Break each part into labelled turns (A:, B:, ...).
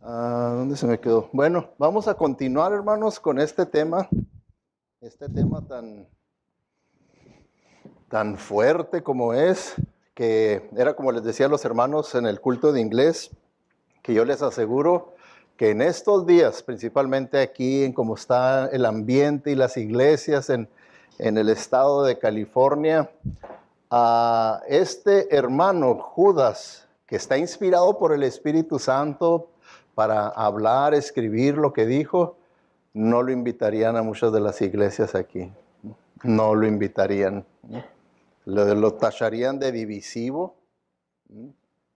A: ¿Dónde se me quedó? Bueno, vamos a continuar, hermanos, con este tema tan fuerte como es, que era como les decía a los hermanos en el culto de inglés, que yo les aseguro que en estos días, principalmente aquí en cómo está el ambiente y las iglesias en el estado de California, a este hermano Judas, que está inspirado por el Espíritu Santo para hablar, escribir lo que dijo, no lo invitarían a muchas de las iglesias aquí. No lo invitarían. Lo tacharían de divisivo,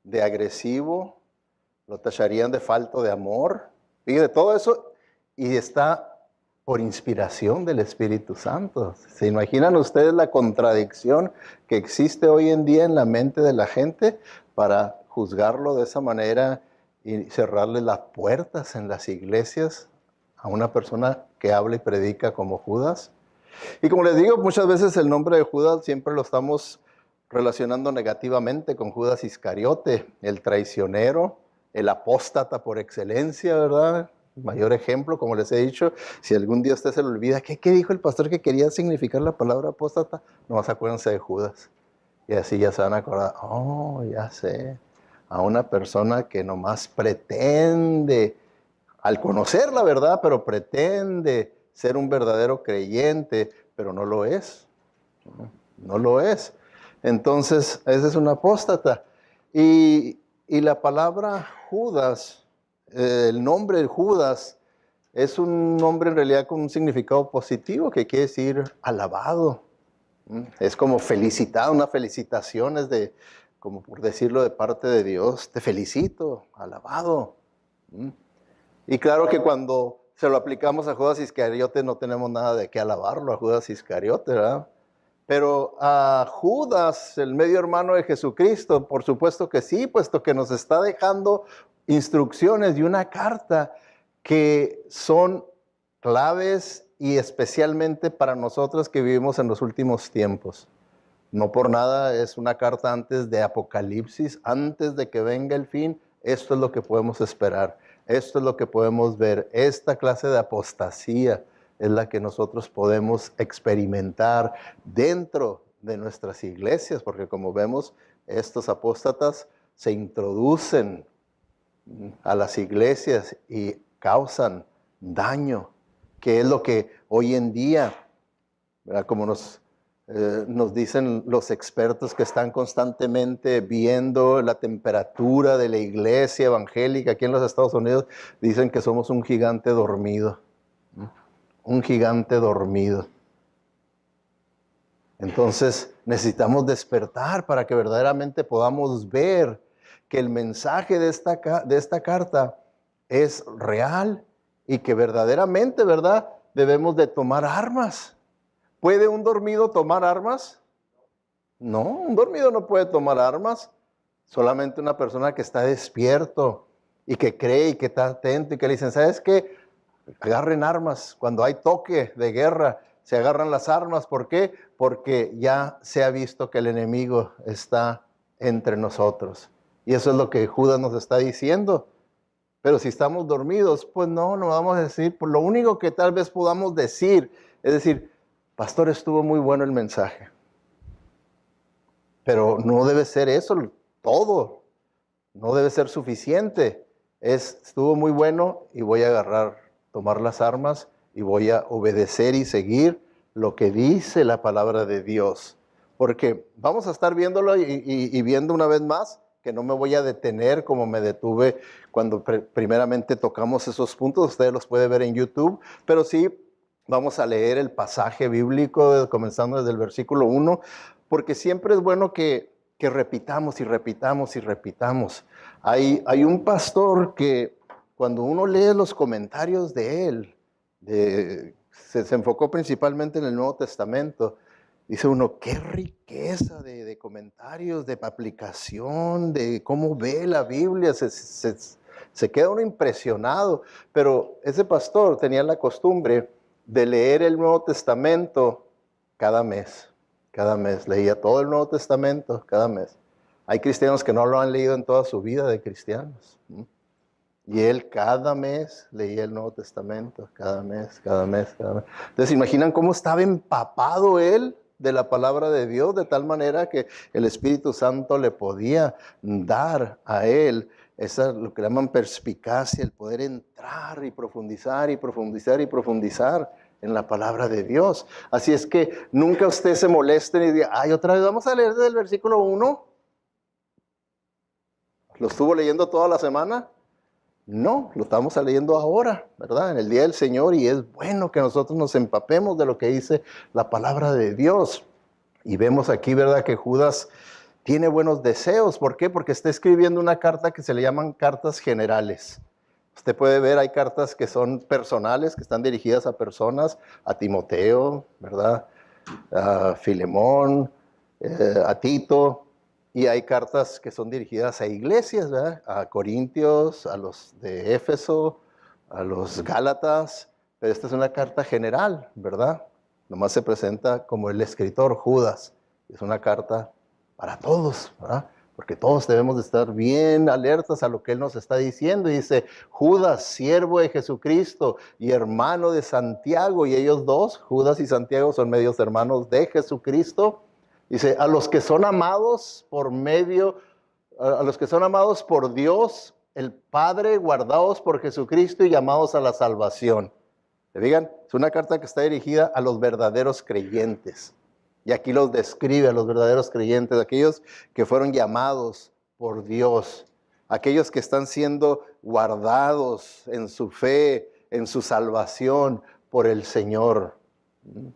A: de agresivo, lo tacharían de falto de amor y de todo eso. Y está por inspiración del Espíritu Santo. ¿Se imaginan ustedes la contradicción que existe hoy en día en la mente de la gente para juzgarlo de esa manera y cerrarle las puertas en las iglesias a una persona que habla y predica como Judas? Y como les digo, muchas veces el nombre de Judas siempre lo estamos relacionando negativamente con Judas Iscariote, el traicionero, el apóstata por excelencia, ¿verdad? El mayor ejemplo, como les he dicho, si algún día a usted se le olvida, ¿qué dijo el pastor que quería significar la palabra apóstata? Nomás acuérdense de Judas. Y así ya se van a acordar, oh, ya sé, a una persona que nomás pretende, al conocer la verdad, pero pretende ser un verdadero creyente, pero no lo es. No lo es. Entonces, ese es un apóstata. Y la palabra Judas, el nombre de Judas, es un nombre en realidad con un significado positivo que quiere decir alabado. Es como felicitar, una felicitación es de, como por decirlo de parte de Dios, te felicito, alabado. Y claro que cuando se lo aplicamos a Judas Iscariote no tenemos nada de qué alabarlo a Judas Iscariote, ¿verdad? Pero a Judas, el medio hermano de Jesucristo, por supuesto que sí, puesto que nos está dejando instrucciones y una carta que son claves y especialmente para nosotros que vivimos en los últimos tiempos. No por nada es una carta antes de Apocalipsis, antes de que venga el fin. Esto es lo que podemos esperar, esto es lo que podemos ver. Esta clase de apostasía es la que nosotros podemos experimentar dentro de nuestras iglesias, porque como vemos, estos apóstatas se introducen a las iglesias y causan daño, que es lo que hoy en día, ¿verdad? Como nos dicen los expertos que están constantemente viendo la temperatura de la iglesia evangélica aquí en los Estados Unidos, dicen que somos un gigante dormido, un gigante dormido. Entonces necesitamos despertar para que verdaderamente podamos ver que el mensaje de esta carta es real y que verdaderamente, ¿verdad? Debemos de tomar armas. ¿Puede un dormido tomar armas? No, un dormido no puede tomar armas. Solamente una persona que está despierto y que cree y que está atento y que le dicen, ¿sabes qué? Agarren armas. Cuando hay toque de guerra, se agarran las armas. ¿Por qué? Porque ya se ha visto que el enemigo está entre nosotros. Y eso es lo que Judas nos está diciendo. Pero si estamos dormidos, pues no vamos a decir, pues lo único que tal vez podamos decir es decir, pastor, estuvo muy bueno el mensaje. Pero no debe ser eso todo, no debe ser suficiente. Estuvo muy bueno y voy a tomar las armas y voy a obedecer y seguir lo que dice la palabra de Dios. Porque vamos a estar viéndolo y viendo una vez más, que no me voy a detener como me detuve cuando primeramente tocamos esos puntos. Ustedes los pueden ver en YouTube, pero sí vamos a leer el pasaje bíblico comenzando desde el versículo 1, porque siempre es bueno que repitamos y repitamos y repitamos. Hay un pastor que cuando uno lee los comentarios de él, se enfocó principalmente en el Nuevo Testamento, dice uno, qué riqueza de comentarios, de aplicación, de cómo ve la Biblia, se queda uno impresionado. Pero ese pastor tenía la costumbre de leer el Nuevo Testamento cada mes. Cada mes, leía todo el Nuevo Testamento cada mes. Hay cristianos que no lo han leído en toda su vida de cristianos. Y él cada mes leía el Nuevo Testamento, cada mes, cada mes, cada mes. Entonces, ¿imaginan cómo estaba empapado él de la palabra de Dios? De tal manera que el Espíritu Santo le podía dar a él esa, lo que llaman perspicacia, el poder entrar y profundizar y profundizar y profundizar en la palabra de Dios. Así es que nunca usted se moleste ni diga, ay, otra vez vamos a leer desde el versículo 1. ¿Lo estuvo leyendo toda la semana? No, lo estamos leyendo ahora, ¿verdad? En el día del Señor, y es bueno que nosotros nos empapemos de lo que dice la palabra de Dios. Y vemos aquí, ¿verdad?, que Judas tiene buenos deseos. ¿Por qué? Porque está escribiendo una carta que se le llaman cartas generales. Usted puede ver, hay cartas que son personales, que están dirigidas a personas, a Timoteo, ¿verdad?, a Filemón, a Tito. Y hay cartas que son dirigidas a iglesias, ¿verdad?, a Corintios, a los de Éfeso, a los Gálatas. Pero esta es una carta general, ¿verdad? Nomás se presenta como el escritor Judas. Es una carta para todos, ¿verdad? Porque todos debemos de estar bien alertas a lo que él nos está diciendo. Y dice, Judas, siervo de Jesucristo y hermano de Santiago. Y ellos dos, Judas y Santiago, son medios hermanos de Jesucristo. Dice, a los que son amados por Dios, el Padre, guardados por Jesucristo y llamados a la salvación. ¿Se fijan? Es una carta que está dirigida a los verdaderos creyentes. Y aquí los describe a los verdaderos creyentes, aquellos que fueron llamados por Dios, aquellos que están siendo guardados en su fe, en su salvación por el Señor,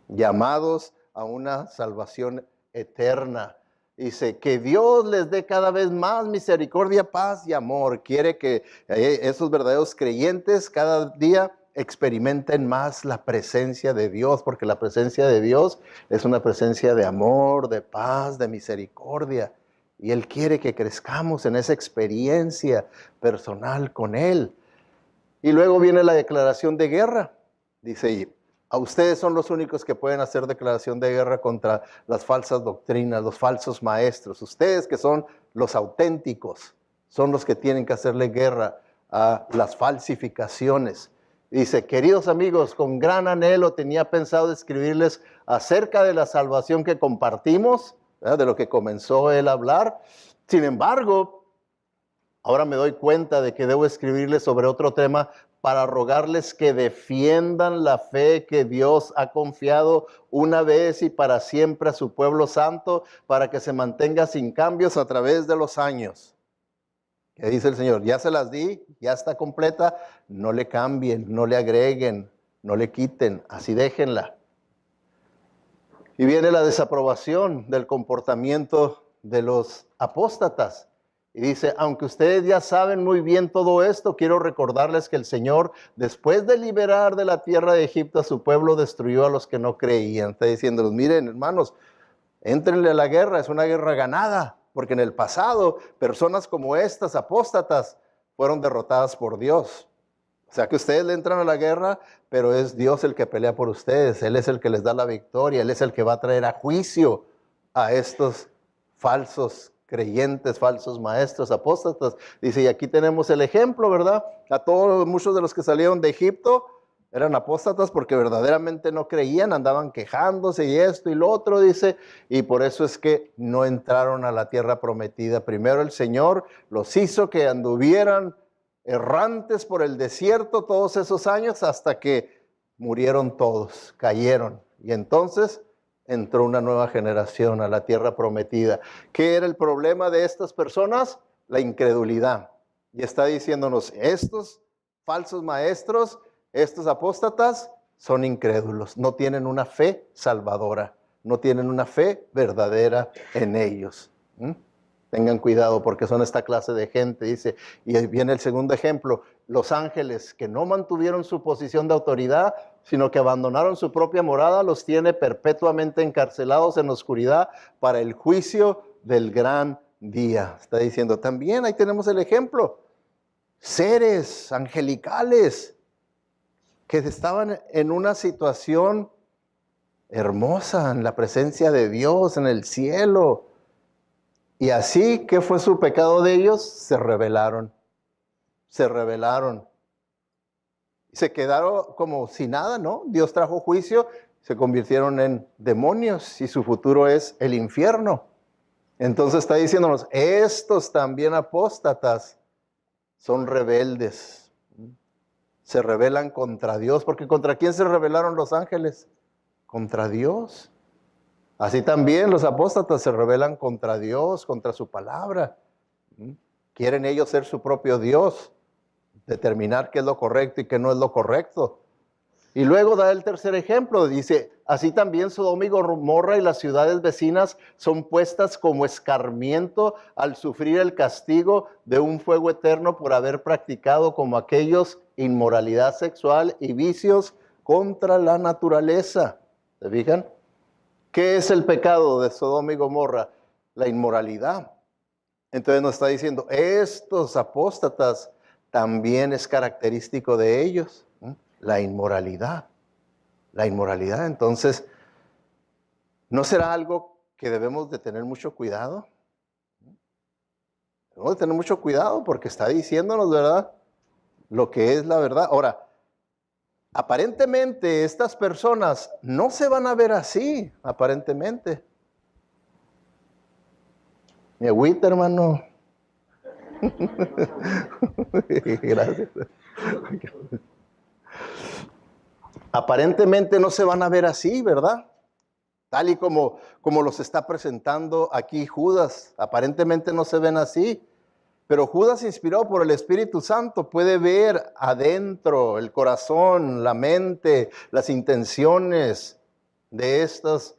A: llamados a una salvación eterna. Dice, que Dios les dé cada vez más misericordia, paz y amor. Quiere que esos verdaderos creyentes cada día experimenten más la presencia de Dios, porque la presencia de Dios es una presencia de amor, de paz, de misericordia. Y Él quiere que crezcamos en esa experiencia personal con Él. Y luego viene la declaración de guerra. Dice, a ustedes son los únicos que pueden hacer declaración de guerra contra las falsas doctrinas, los falsos maestros. Ustedes que son los auténticos, son los que tienen que hacerle guerra a las falsificaciones. Dice, queridos amigos, con gran anhelo tenía pensado escribirles acerca de la salvación que compartimos, ¿verdad?, de lo que comenzó él a hablar. Sin embargo, ahora me doy cuenta de que debo escribirles sobre otro tema para rogarles que defiendan la fe que Dios ha confiado una vez y para siempre a su pueblo santo, para que se mantenga sin cambios a través de los años. ¿Qué dice el Señor? Ya se las di, ya está completa, no le cambien, no le agreguen, no le quiten, así déjenla. Y viene la desaprobación del comportamiento de los apóstatas. Y dice, aunque ustedes ya saben muy bien todo esto, quiero recordarles que el Señor, después de liberar de la tierra de Egipto a su pueblo, destruyó a los que no creían. Está diciéndoles, miren, hermanos, éntrenle a la guerra, es una guerra ganada, porque en el pasado personas como estas, apóstatas, fueron derrotadas por Dios. O sea que ustedes le entran a la guerra, pero es Dios el que pelea por ustedes. Él es el que les da la victoria, Él es el que va a traer a juicio a estos falsos creyentes, falsos maestros, apóstatas. Dice, y aquí tenemos el ejemplo, ¿verdad? Muchos de los que salieron de Egipto eran apóstatas porque verdaderamente no creían, andaban quejándose y esto y lo otro, dice, y por eso es que no entraron a la tierra prometida. Primero el Señor los hizo que anduvieran errantes por el desierto todos esos años hasta que murieron todos, cayeron. Y entonces entró una nueva generación a la tierra prometida. ¿Qué era el problema de estas personas? La incredulidad. Y está diciéndonos, estos falsos maestros, estos apóstatas son incrédulos, no tienen una fe salvadora, no tienen una fe verdadera en ellos. Tengan cuidado porque son esta clase de gente, dice. Y ahí viene el segundo ejemplo, los ángeles que no mantuvieron su posición de autoridad, sino que abandonaron su propia morada, los tiene perpetuamente encarcelados en la oscuridad para el juicio del gran día. Está diciendo, también ahí tenemos el ejemplo, seres angelicales que estaban en una situación hermosa, en la presencia de Dios, en el cielo. Y así, ¿qué fue su pecado de ellos? Se rebelaron. se rebelaron. Se quedaron como si nada, ¿no? Dios trajo juicio, se convirtieron en demonios y su futuro es el infierno. Entonces está diciéndonos, estos también apóstatas son rebeldes. Se rebelan contra Dios, porque ¿contra quién se rebelaron los ángeles? Contra Dios. Así también los apóstatas se rebelan contra Dios, contra su palabra. Quieren ellos ser su propio Dios, determinar qué es lo correcto y qué no es lo correcto. Y luego da el tercer ejemplo, dice, así también Sodoma y Gomorra y las ciudades vecinas son puestas como escarmiento al sufrir el castigo de un fuego eterno por haber practicado como aquellos inmoralidad sexual y vicios contra la naturaleza. ¿Se fijan? ¿Qué es el pecado de Sodoma y Gomorra? La inmoralidad. Entonces nos está diciendo, estos apóstatas también es característico de ellos. La inmoralidad. La inmoralidad. Entonces, ¿no será algo que debemos de tener mucho cuidado? Debemos de tener mucho cuidado porque está diciéndonos, ¿verdad?, lo que es la verdad. Ahora, aparentemente estas personas no se van a ver así, aparentemente. Mi agüita, hermano. Gracias. Aparentemente no se van a ver así, ¿verdad? Tal y como los está presentando aquí Judas. Aparentemente no se ven así. Pero Judas, inspirado por el Espíritu Santo, puede ver adentro el corazón, la mente, las intenciones de estos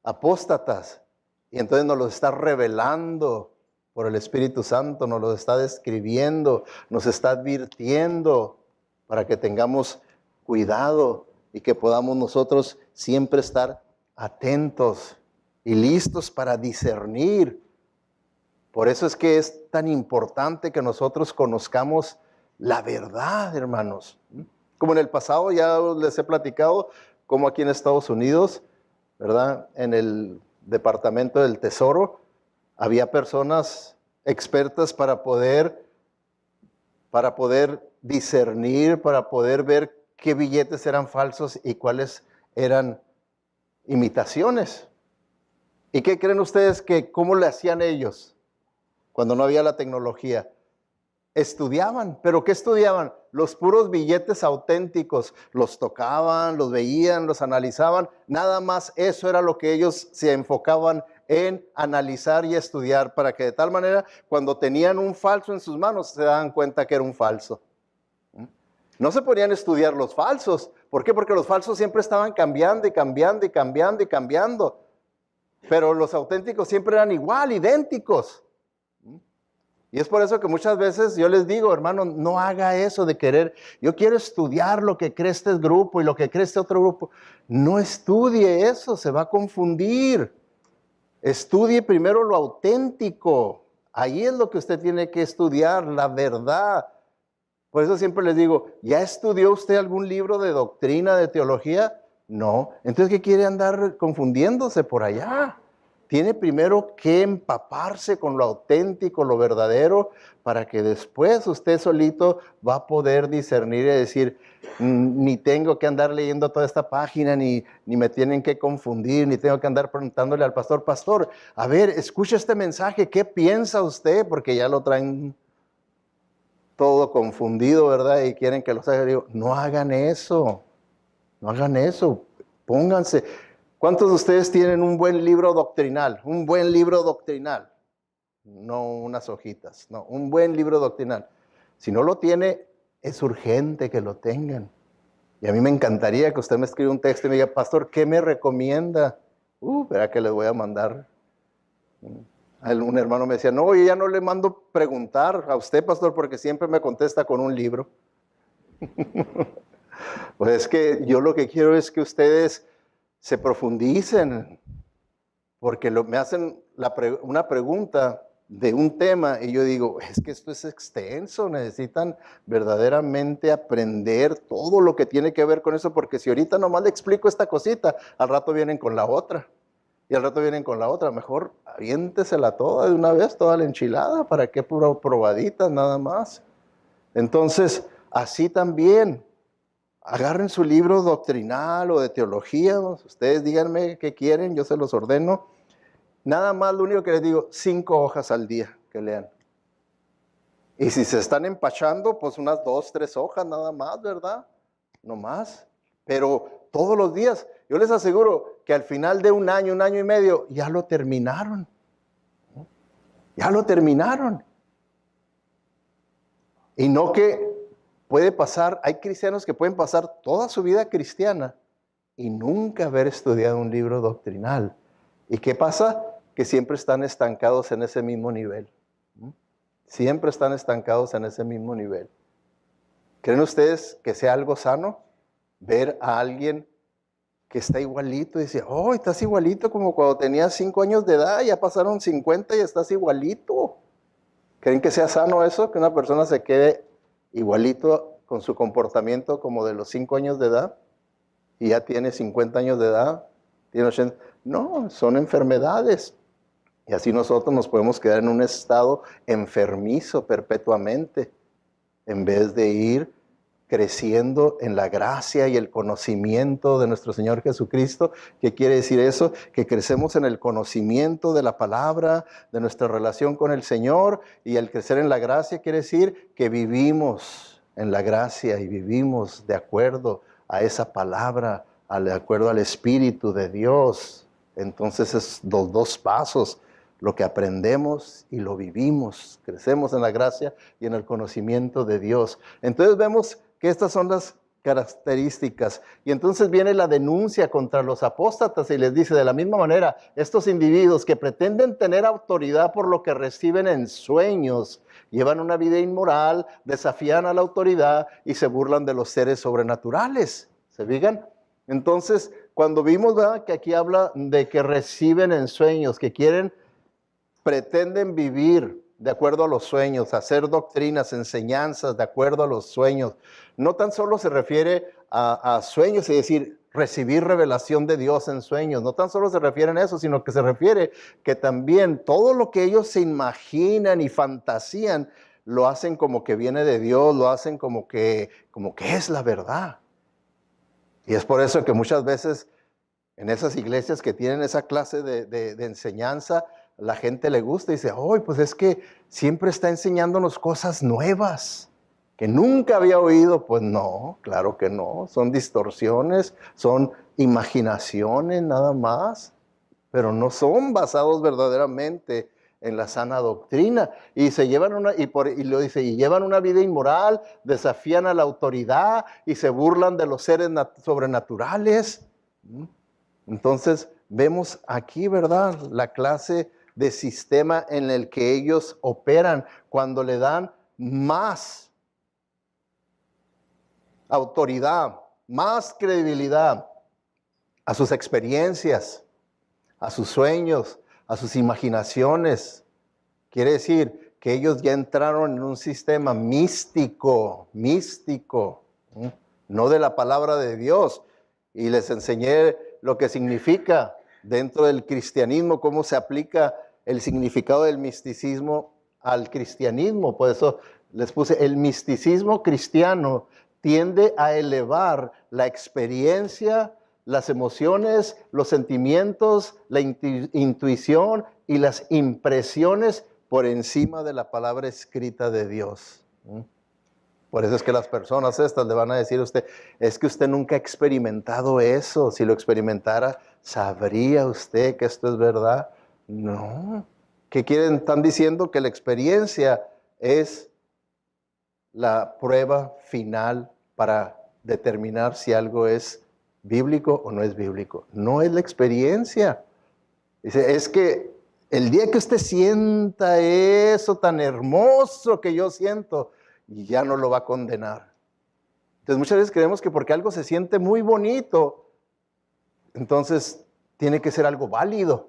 A: apóstatas. Y entonces nos lo está revelando por el Espíritu Santo, nos lo está describiendo, nos está advirtiendo para que tengamos cuidado y que podamos nosotros siempre estar atentos y listos para discernir. Por eso es que es tan importante que nosotros conozcamos la verdad, hermanos. Como en el pasado ya les he platicado, como aquí en Estados Unidos, ¿verdad?, en el Departamento del Tesoro, había personas expertas para poder discernir, para poder ver qué billetes eran falsos y cuáles eran imitaciones. ¿Y qué creen ustedes cómo le hacían ellos cuando no había la tecnología? Estudiaban. ¿Pero qué estudiaban? Los puros billetes auténticos. Los tocaban, los veían, los analizaban. Nada más eso era lo que ellos se enfocaban en analizar y estudiar, para que de tal manera cuando tenían un falso en sus manos se daban cuenta que era un falso. No se ponían a estudiar los falsos. ¿Por qué? Porque los falsos siempre estaban cambiando y cambiando y cambiando y cambiando. Pero los auténticos siempre eran igual, idénticos. Y es por eso que muchas veces yo les digo, hermano, no haga eso de querer, yo quiero estudiar lo que cree este grupo y lo que cree este otro grupo. No estudie eso, se va a confundir. Estudie primero lo auténtico. Ahí es lo que usted tiene que estudiar, la verdad. Por eso siempre les digo, ¿ya estudió usted algún libro de doctrina, de teología? No. Entonces, ¿qué quiere andar confundiéndose por allá? Tiene primero que empaparse con lo auténtico, lo verdadero, para que después usted solito va a poder discernir y decir, ni tengo que andar leyendo toda esta página, ni me tienen que confundir, ni tengo que andar preguntándole al pastor, pastor, a ver, escucha este mensaje, ¿qué piensa usted? Porque ya lo traen todo confundido, ¿verdad? Y quieren que los haga. Digo, no hagan eso, no hagan eso, pónganse. ¿Cuántos de ustedes tienen un buen libro doctrinal? Un buen libro doctrinal. No unas hojitas, no, un buen libro doctrinal. Si no lo tiene, es urgente que lo tengan. Y a mí me encantaría que usted me escriba un texto y me diga, pastor, ¿qué me recomienda? Verá que les voy a mandar. Un hermano me decía, no, yo ya no le mando preguntar a usted, pastor, porque siempre me contesta con un libro. Pues es que yo lo que quiero es que ustedes se profundicen, porque me hacen una pregunta de un tema y yo digo, es que esto es extenso, necesitan verdaderamente aprender todo lo que tiene que ver con eso, porque si ahorita nomás le explico esta cosita, al rato vienen con la otra, y al rato vienen con la otra. Mejor aviéntesela toda de una vez, toda la enchilada, ¿para qué probaditas nada más? Entonces, así también, agarren su libro doctrinal o de teología, ustedes díganme qué quieren, yo se los ordeno. Nada más, lo único que les digo, 5 hojas al día que lean. Y si se están empachando, pues unas 2, 3 hojas nada más, ¿verdad? No más. Pero todos los días, yo les aseguro que al final de un año y medio, ya lo terminaron. Ya lo terminaron. Y no que puede pasar, hay cristianos que pueden pasar toda su vida cristiana y nunca haber estudiado un libro doctrinal. ¿Y qué pasa? Que siempre están estancados en ese mismo nivel. Siempre están estancados en ese mismo nivel. ¿Creen ustedes que sea algo sano ver a alguien que está igualito y dice, oh, estás igualito como cuando tenías 5 años de edad, ya pasaron 50 y estás igualito? ¿Creen que sea sano eso? Que una persona se quede igualito con su comportamiento como de los 5 años de edad y ya tiene 50 años de edad, tiene 80. No, son enfermedades. Y así nosotros nos podemos quedar en un estado enfermizo perpetuamente, en vez de ir creciendo en la gracia y el conocimiento de nuestro Señor Jesucristo. ¿Qué quiere decir eso? Que crecemos en el conocimiento de la palabra, de nuestra relación con el Señor, y el crecer en la gracia quiere decir que vivimos en la gracia y vivimos de acuerdo a esa palabra, de acuerdo al Espíritu de Dios. Entonces es los 2 pasos. Lo que aprendemos y lo vivimos. Crecemos en la gracia y en el conocimiento de Dios. Entonces vemos que estas son las características. Y entonces viene la denuncia contra los apóstatas y les dice, de la misma manera, estos individuos que pretenden tener autoridad por lo que reciben en sueños, llevan una vida inmoral, desafían a la autoridad y se burlan de los seres sobrenaturales. ¿Se fijan? Entonces, cuando vimos, ¿verdad?, que aquí habla de que reciben en sueños, que pretenden vivir de acuerdo a los sueños, hacer doctrinas, enseñanzas de acuerdo a los sueños. No tan solo se refiere a sueños, es decir, recibir revelación de Dios en sueños. No tan solo se refiere a eso, sino que se refiere que también todo lo que ellos se imaginan y fantasían, lo hacen como que viene de Dios, lo hacen como que es la verdad. Y es por eso que muchas veces en esas iglesias que tienen esa clase de enseñanza, la gente le gusta y dice, oh, pues es que siempre está enseñándonos cosas nuevas que nunca había oído. Pues no, claro que no, son distorsiones, son imaginaciones nada más, pero no son basados verdaderamente en la sana doctrina. Y se llevan llevan una vida inmoral, desafían a la autoridad y se burlan de los seres sobrenaturales. Entonces vemos aquí, ¿verdad?, la clase de sistema en el que ellos operan cuando le dan más autoridad, más credibilidad a sus experiencias, a sus sueños, a sus imaginaciones. Quiere decir que ellos ya entraron en un sistema místico, no de la palabra de Dios. Y les enseñé lo que significa dentro del cristianismo, cómo se aplica el significado del misticismo al cristianismo. Por eso les puse, el misticismo cristiano tiende a elevar la experiencia, las emociones, los sentimientos, la intuición y las impresiones por encima de la palabra escrita de Dios. Por eso es que las personas estas le van a decir a usted, es que usted nunca ha experimentado eso. Si lo experimentara, ¿sabría usted que esto es verdad? No. ¿Qué quieren? Están diciendo que la experiencia es la prueba final para determinar si algo es bíblico o no es bíblico. No es la experiencia. Dice, es que el día que usted sienta eso tan hermoso que yo siento, y ya no lo va a condenar. Entonces muchas veces creemos que porque algo se siente muy bonito, entonces tiene que ser algo válido.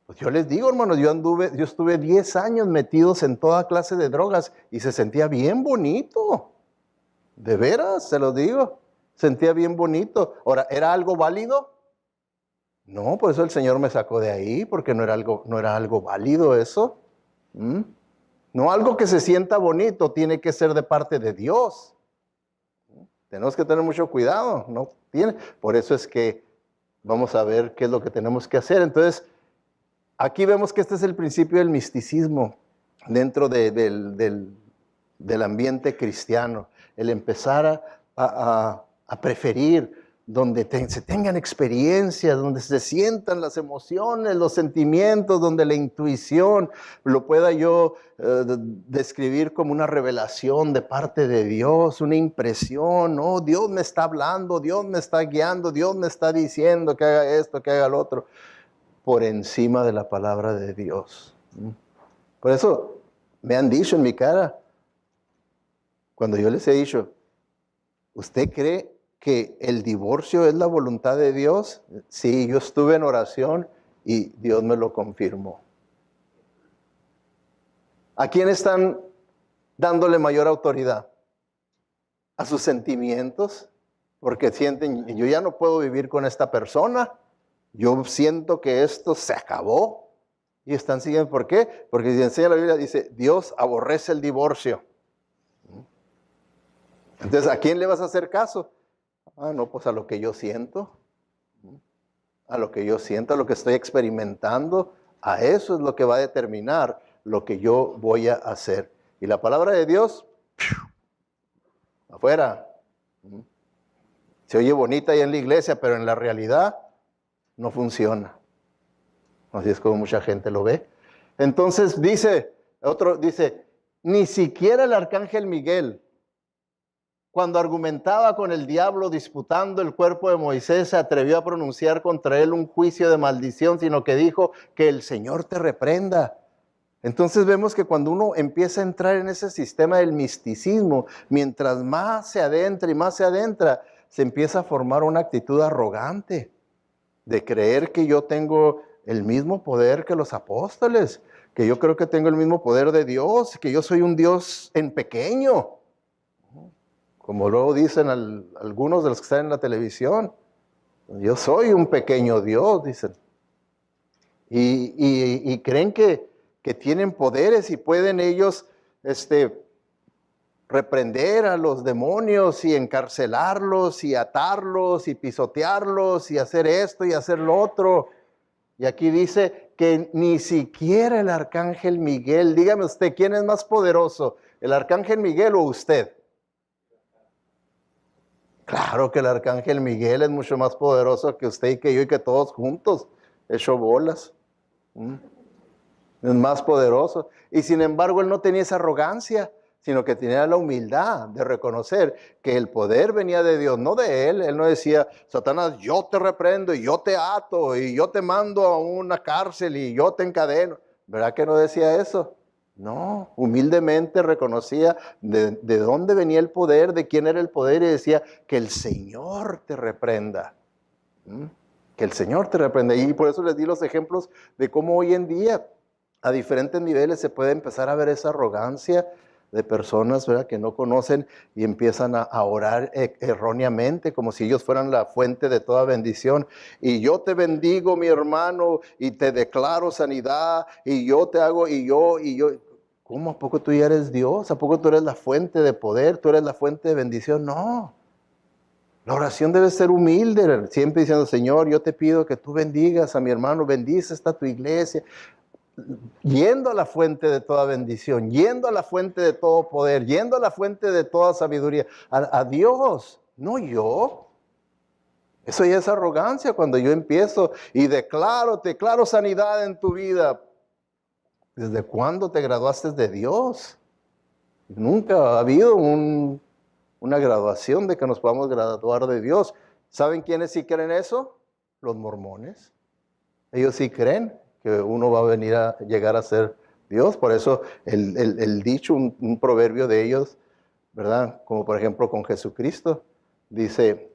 A: Pues yo les digo, hermanos, yo estuve 10 años metidos en toda clase de drogas y se sentía bien bonito. De veras, se lo digo. Sentía bien bonito. Ahora, ¿era algo válido? No, por eso el Señor me sacó de ahí, porque no era algo válido eso. No algo que se sienta bonito, tiene que ser de parte de Dios. Tenemos que tener mucho cuidado, ¿no? Por eso es que vamos a ver qué es lo que tenemos que hacer. Entonces, aquí vemos que este es el principio del misticismo dentro del ambiente cristiano. El empezar a preferir donde se tengan experiencias, donde se sientan las emociones, los sentimientos, donde la intuición lo pueda yo describir como una revelación de parte de Dios, una impresión. Oh, Dios me está hablando, Dios me está guiando, Dios me está diciendo que haga esto, que haga lo otro, por encima de la palabra de Dios. Por eso me han dicho en mi cara, cuando yo les he dicho, ¿usted cree que el divorcio es la voluntad de Dios? Sí, yo estuve en oración y Dios me lo confirmó. ¿A quién están dándole mayor autoridad? ¿A sus sentimientos? Porque sienten, yo ya no puedo vivir con esta persona, yo siento que esto se acabó. Y están siguiendo, ¿por qué? Porque si enseña la Biblia, dice, Dios aborrece el divorcio. Entonces, ¿a quién le vas a hacer caso? No, pues a lo que yo siento. A lo que yo siento, a lo que estoy experimentando. A eso es lo que va a determinar lo que yo voy a hacer. Y la palabra de Dios, afuera. Se oye bonita ahí en la iglesia, pero en la realidad no funciona. Así es como mucha gente lo ve. Entonces otro dice, ni siquiera el arcángel Miguel, cuando argumentaba con el diablo disputando el cuerpo de Moisés, se atrevió a pronunciar contra él un juicio de maldición, sino que dijo que el Señor te reprenda. Entonces vemos que cuando uno empieza a entrar en ese sistema del misticismo, mientras más se adentra y más se adentra, se empieza a formar una actitud arrogante de creer que yo tengo el mismo poder que los apóstoles, que yo creo que tengo el mismo poder de Dios, que yo soy un Dios en pequeño, como luego dicen algunos de los que están en la televisión. Yo soy un pequeño Dios, dicen. Y creen que tienen poderes y pueden ellos reprender a los demonios y encarcelarlos y atarlos y pisotearlos y hacer esto y hacer lo otro. Y aquí dice que ni siquiera el arcángel Miguel, dígame usted, ¿quién es más poderoso? ¿El arcángel Miguel o usted? Claro que el arcángel Miguel es mucho más poderoso que usted y que yo y que todos juntos, hecho bolas. Es más poderoso. Y sin embargo, él no tenía esa arrogancia, sino que tenía la humildad de reconocer que el poder venía de Dios, no de él. Él no decía, Satanás, yo te reprendo y yo te ato y yo te mando a una cárcel y yo te encadeno. ¿Verdad que no decía eso? No, humildemente reconocía de dónde venía el poder, de quién era el poder, y decía que el Señor te reprenda. Que el Señor te reprenda. Y por eso les di los ejemplos de cómo hoy en día a diferentes niveles se puede empezar a ver esa arrogancia de personas, ¿verdad?, que no conocen y empiezan a orar erróneamente, como si ellos fueran la fuente de toda bendición. Y yo te bendigo, mi hermano, y te declaro sanidad, y yo te hago, y yo. ¿Cómo? ¿A poco tú ya eres Dios? ¿A poco tú eres la fuente de poder? ¿Tú eres la fuente de bendición? No. La oración debe ser humilde, siempre diciendo, Señor, yo te pido que tú bendigas a mi hermano, bendice esta tu iglesia, yendo a la fuente de toda bendición, yendo a la fuente de todo poder, yendo a la fuente de toda sabiduría, a Dios, no yo. Eso ya es arrogancia cuando yo empiezo y declaro sanidad en tu vida. ¿Desde cuándo te graduaste de Dios? Nunca ha habido una graduación de que nos podamos graduar de Dios. ¿Saben quiénes sí creen eso? Los mormones. Ellos sí creen que uno va a venir a llegar a ser Dios. Por eso el dicho, un proverbio de ellos, ¿verdad? Como por ejemplo con Jesucristo, dice,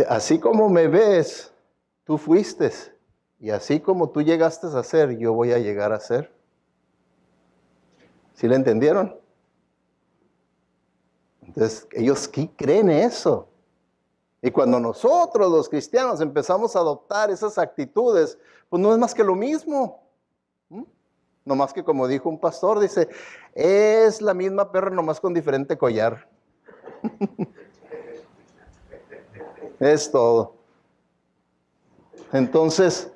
A: así como me ves, tú fuiste, y así como tú llegaste a ser, yo voy a llegar a ser. ¿Sí le entendieron? Entonces, ellos sí creen eso. Y cuando nosotros, los cristianos, empezamos a adoptar esas actitudes, pues no es más que lo mismo. Nomás que como dijo un pastor, dice, es la misma perra nomás con diferente collar. Es todo. Entonces,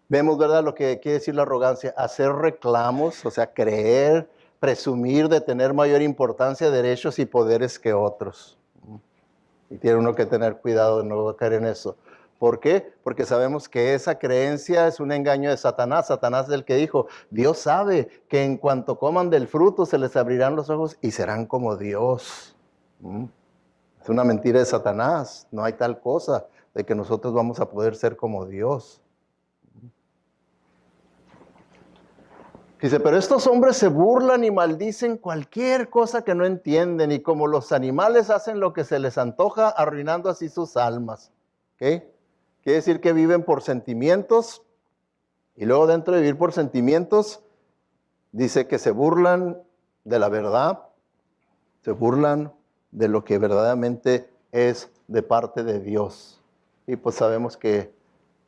A: vemos, ¿verdad?, lo que quiere decir la arrogancia. Hacer reclamos, o sea, creer, presumir de tener mayor importancia, derechos y poderes que otros. Y tiene uno que tener cuidado de no caer en eso. ¿Por qué? Porque sabemos que esa creencia es un engaño de Satanás. Satanás es el que dijo, Dios sabe que en cuanto coman del fruto se les abrirán los ojos y serán como Dios. Es una mentira de Satanás. No hay tal cosa de que nosotros vamos a poder ser como Dios. Dice, pero estos hombres se burlan y maldicen cualquier cosa que no entienden y como los animales hacen lo que se les antoja, arruinando así sus almas. ¿Okay? Quiere decir que viven por sentimientos y luego dentro de vivir por sentimientos, dice que se burlan de la verdad, se burlan de lo que verdaderamente es de parte de Dios. Y pues sabemos que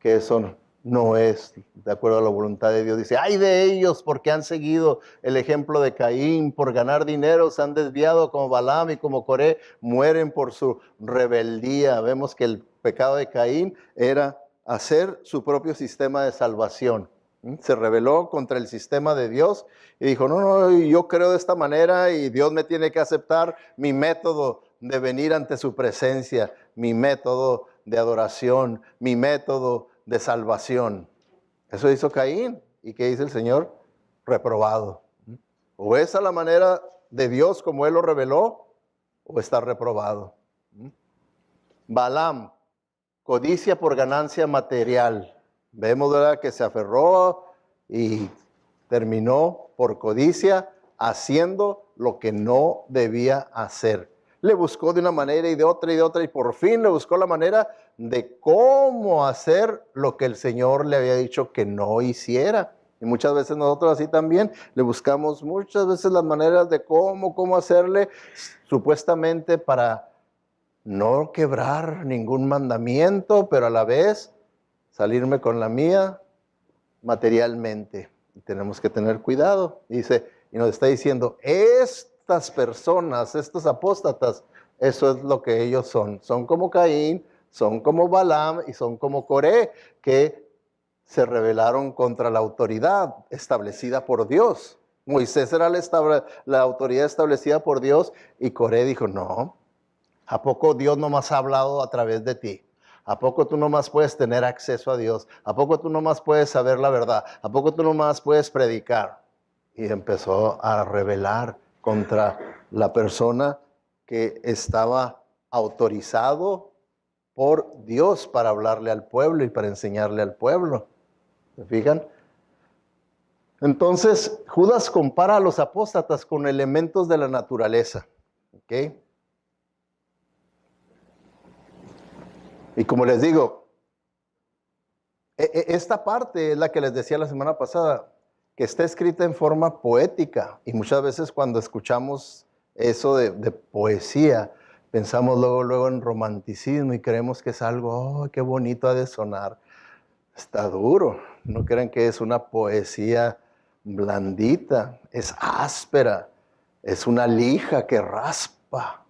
A: eso no es de acuerdo a la voluntad de Dios. Dice, ¡ay de ellos! Porque han seguido el ejemplo de Caín, por ganar dinero se han desviado como Balaam y como Coré, mueren por su rebeldía. Vemos que el pecado de Caín era hacer su propio sistema de salvación. Se rebeló contra el sistema de Dios y dijo, no, yo creo de esta manera y Dios me tiene que aceptar mi método de venir ante su presencia, mi método de adoración, mi método de salvación. Eso hizo Caín. ¿Y qué dice el Señor? Reprobado. O es a la manera de Dios como Él lo reveló, o está reprobado. Balaam, codicia por ganancia material. Vemos, ¿verdad?, que se aferró y terminó por codicia haciendo lo que no debía hacer. Le buscó de una manera y de otra y por fin le buscó la manera de cómo hacer lo que el Señor le había dicho que no hiciera. Y muchas veces nosotros así también le buscamos muchas veces las maneras de cómo hacerle, supuestamente para no quebrar ningún mandamiento, pero a la vez salirme con la mía materialmente. Y tenemos que tener cuidado. Dice, y nos está diciendo, estas personas, estos apóstatas, eso es lo que ellos son. Son como Caín, son como Balaam y son como Coré, que se rebelaron contra la autoridad establecida por Dios. Moisés era la autoridad establecida por Dios y Coré dijo, no, ¿a poco Dios nomás ha hablado a través de ti? ¿A poco tú nomás puedes tener acceso a Dios? ¿A poco tú nomás puedes saber la verdad? ¿A poco tú nomás puedes predicar? Y empezó a rebelar contra la persona que estaba autorizado por Dios para hablarle al pueblo y para enseñarle al pueblo. ¿Se fijan? Entonces, Judas compara a los apóstatas con elementos de la naturaleza. ¿Ok? Y como les digo, esta parte es la que les decía la semana pasada, que está escrita en forma poética. Y muchas veces cuando escuchamos eso de poesía, pensamos luego en romanticismo y creemos que es algo, oh, qué bonito ha de sonar. Está duro. No crean que es una poesía blandita, es áspera, es una lija que raspa.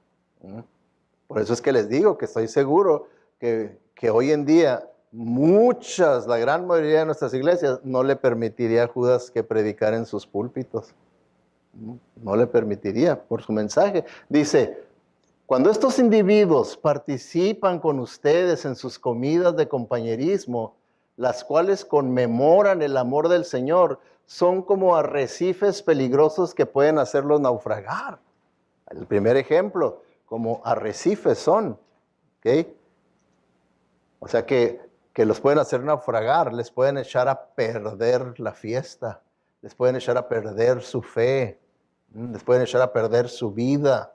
A: Por eso es que les digo que estoy seguro que hoy en día la gran mayoría de nuestras iglesias no le permitiría a Judas que predicara en sus púlpitos. No le permitiría por su mensaje. Dice, cuando estos individuos participan con ustedes en sus comidas de compañerismo, las cuales conmemoran el amor del Señor, son como arrecifes peligrosos que pueden hacerlos naufragar. El primer ejemplo, como arrecifes son, ¿ok? O sea que los pueden hacer naufragar, les pueden echar a perder la fiesta, les pueden echar a perder su fe, les pueden echar a perder su vida.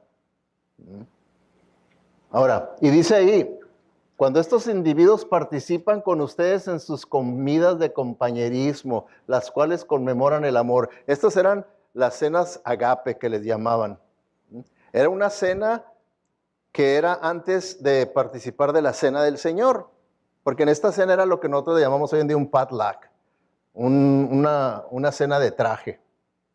A: Ahora, y dice ahí, cuando estos individuos participan con ustedes en sus comidas de compañerismo, las cuales conmemoran el amor. Estas eran las cenas agape que les llamaban. Era una cena que era antes de participar de la cena del Señor. Porque en esta cena era lo que nosotros le llamamos hoy en día un potluck. una cena de traje.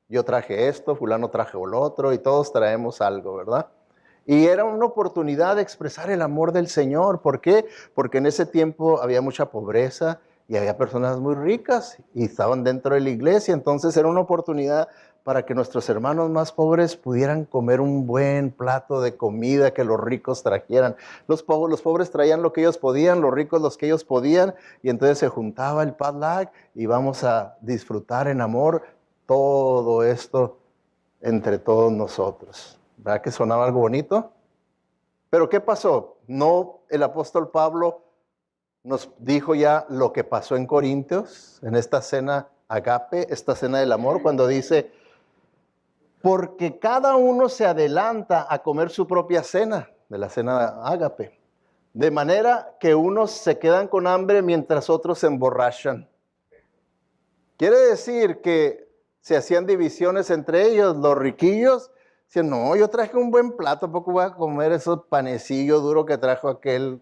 A: Yo traje esto, fulano traje lo otro y todos traemos algo, ¿verdad? Y era una oportunidad de expresar el amor del Señor. ¿Por qué? Porque en ese tiempo había mucha pobreza y había personas muy ricas y estaban dentro de la iglesia. Entonces era una oportunidad para que nuestros hermanos más pobres pudieran comer un buen plato de comida que los ricos trajeran. Los pobres traían lo que ellos podían, los ricos los que ellos podían, y entonces se juntaba el potluck y vamos a disfrutar en amor todo esto entre todos nosotros. ¿Verdad que sonaba algo bonito? Pero ¿qué pasó? No, el apóstol Pablo nos dijo ya lo que pasó en Corintios, en esta cena agape, esta cena del amor, cuando dice, porque cada uno se adelanta a comer su propia cena, de la cena ágape, de manera que unos se quedan con hambre mientras otros se emborrachan. Quiere decir que se hacían divisiones entre ellos, los riquillos decían, no, yo traje un buen plato, ¿poco voy a comer esos panecillos duros que trajo aquel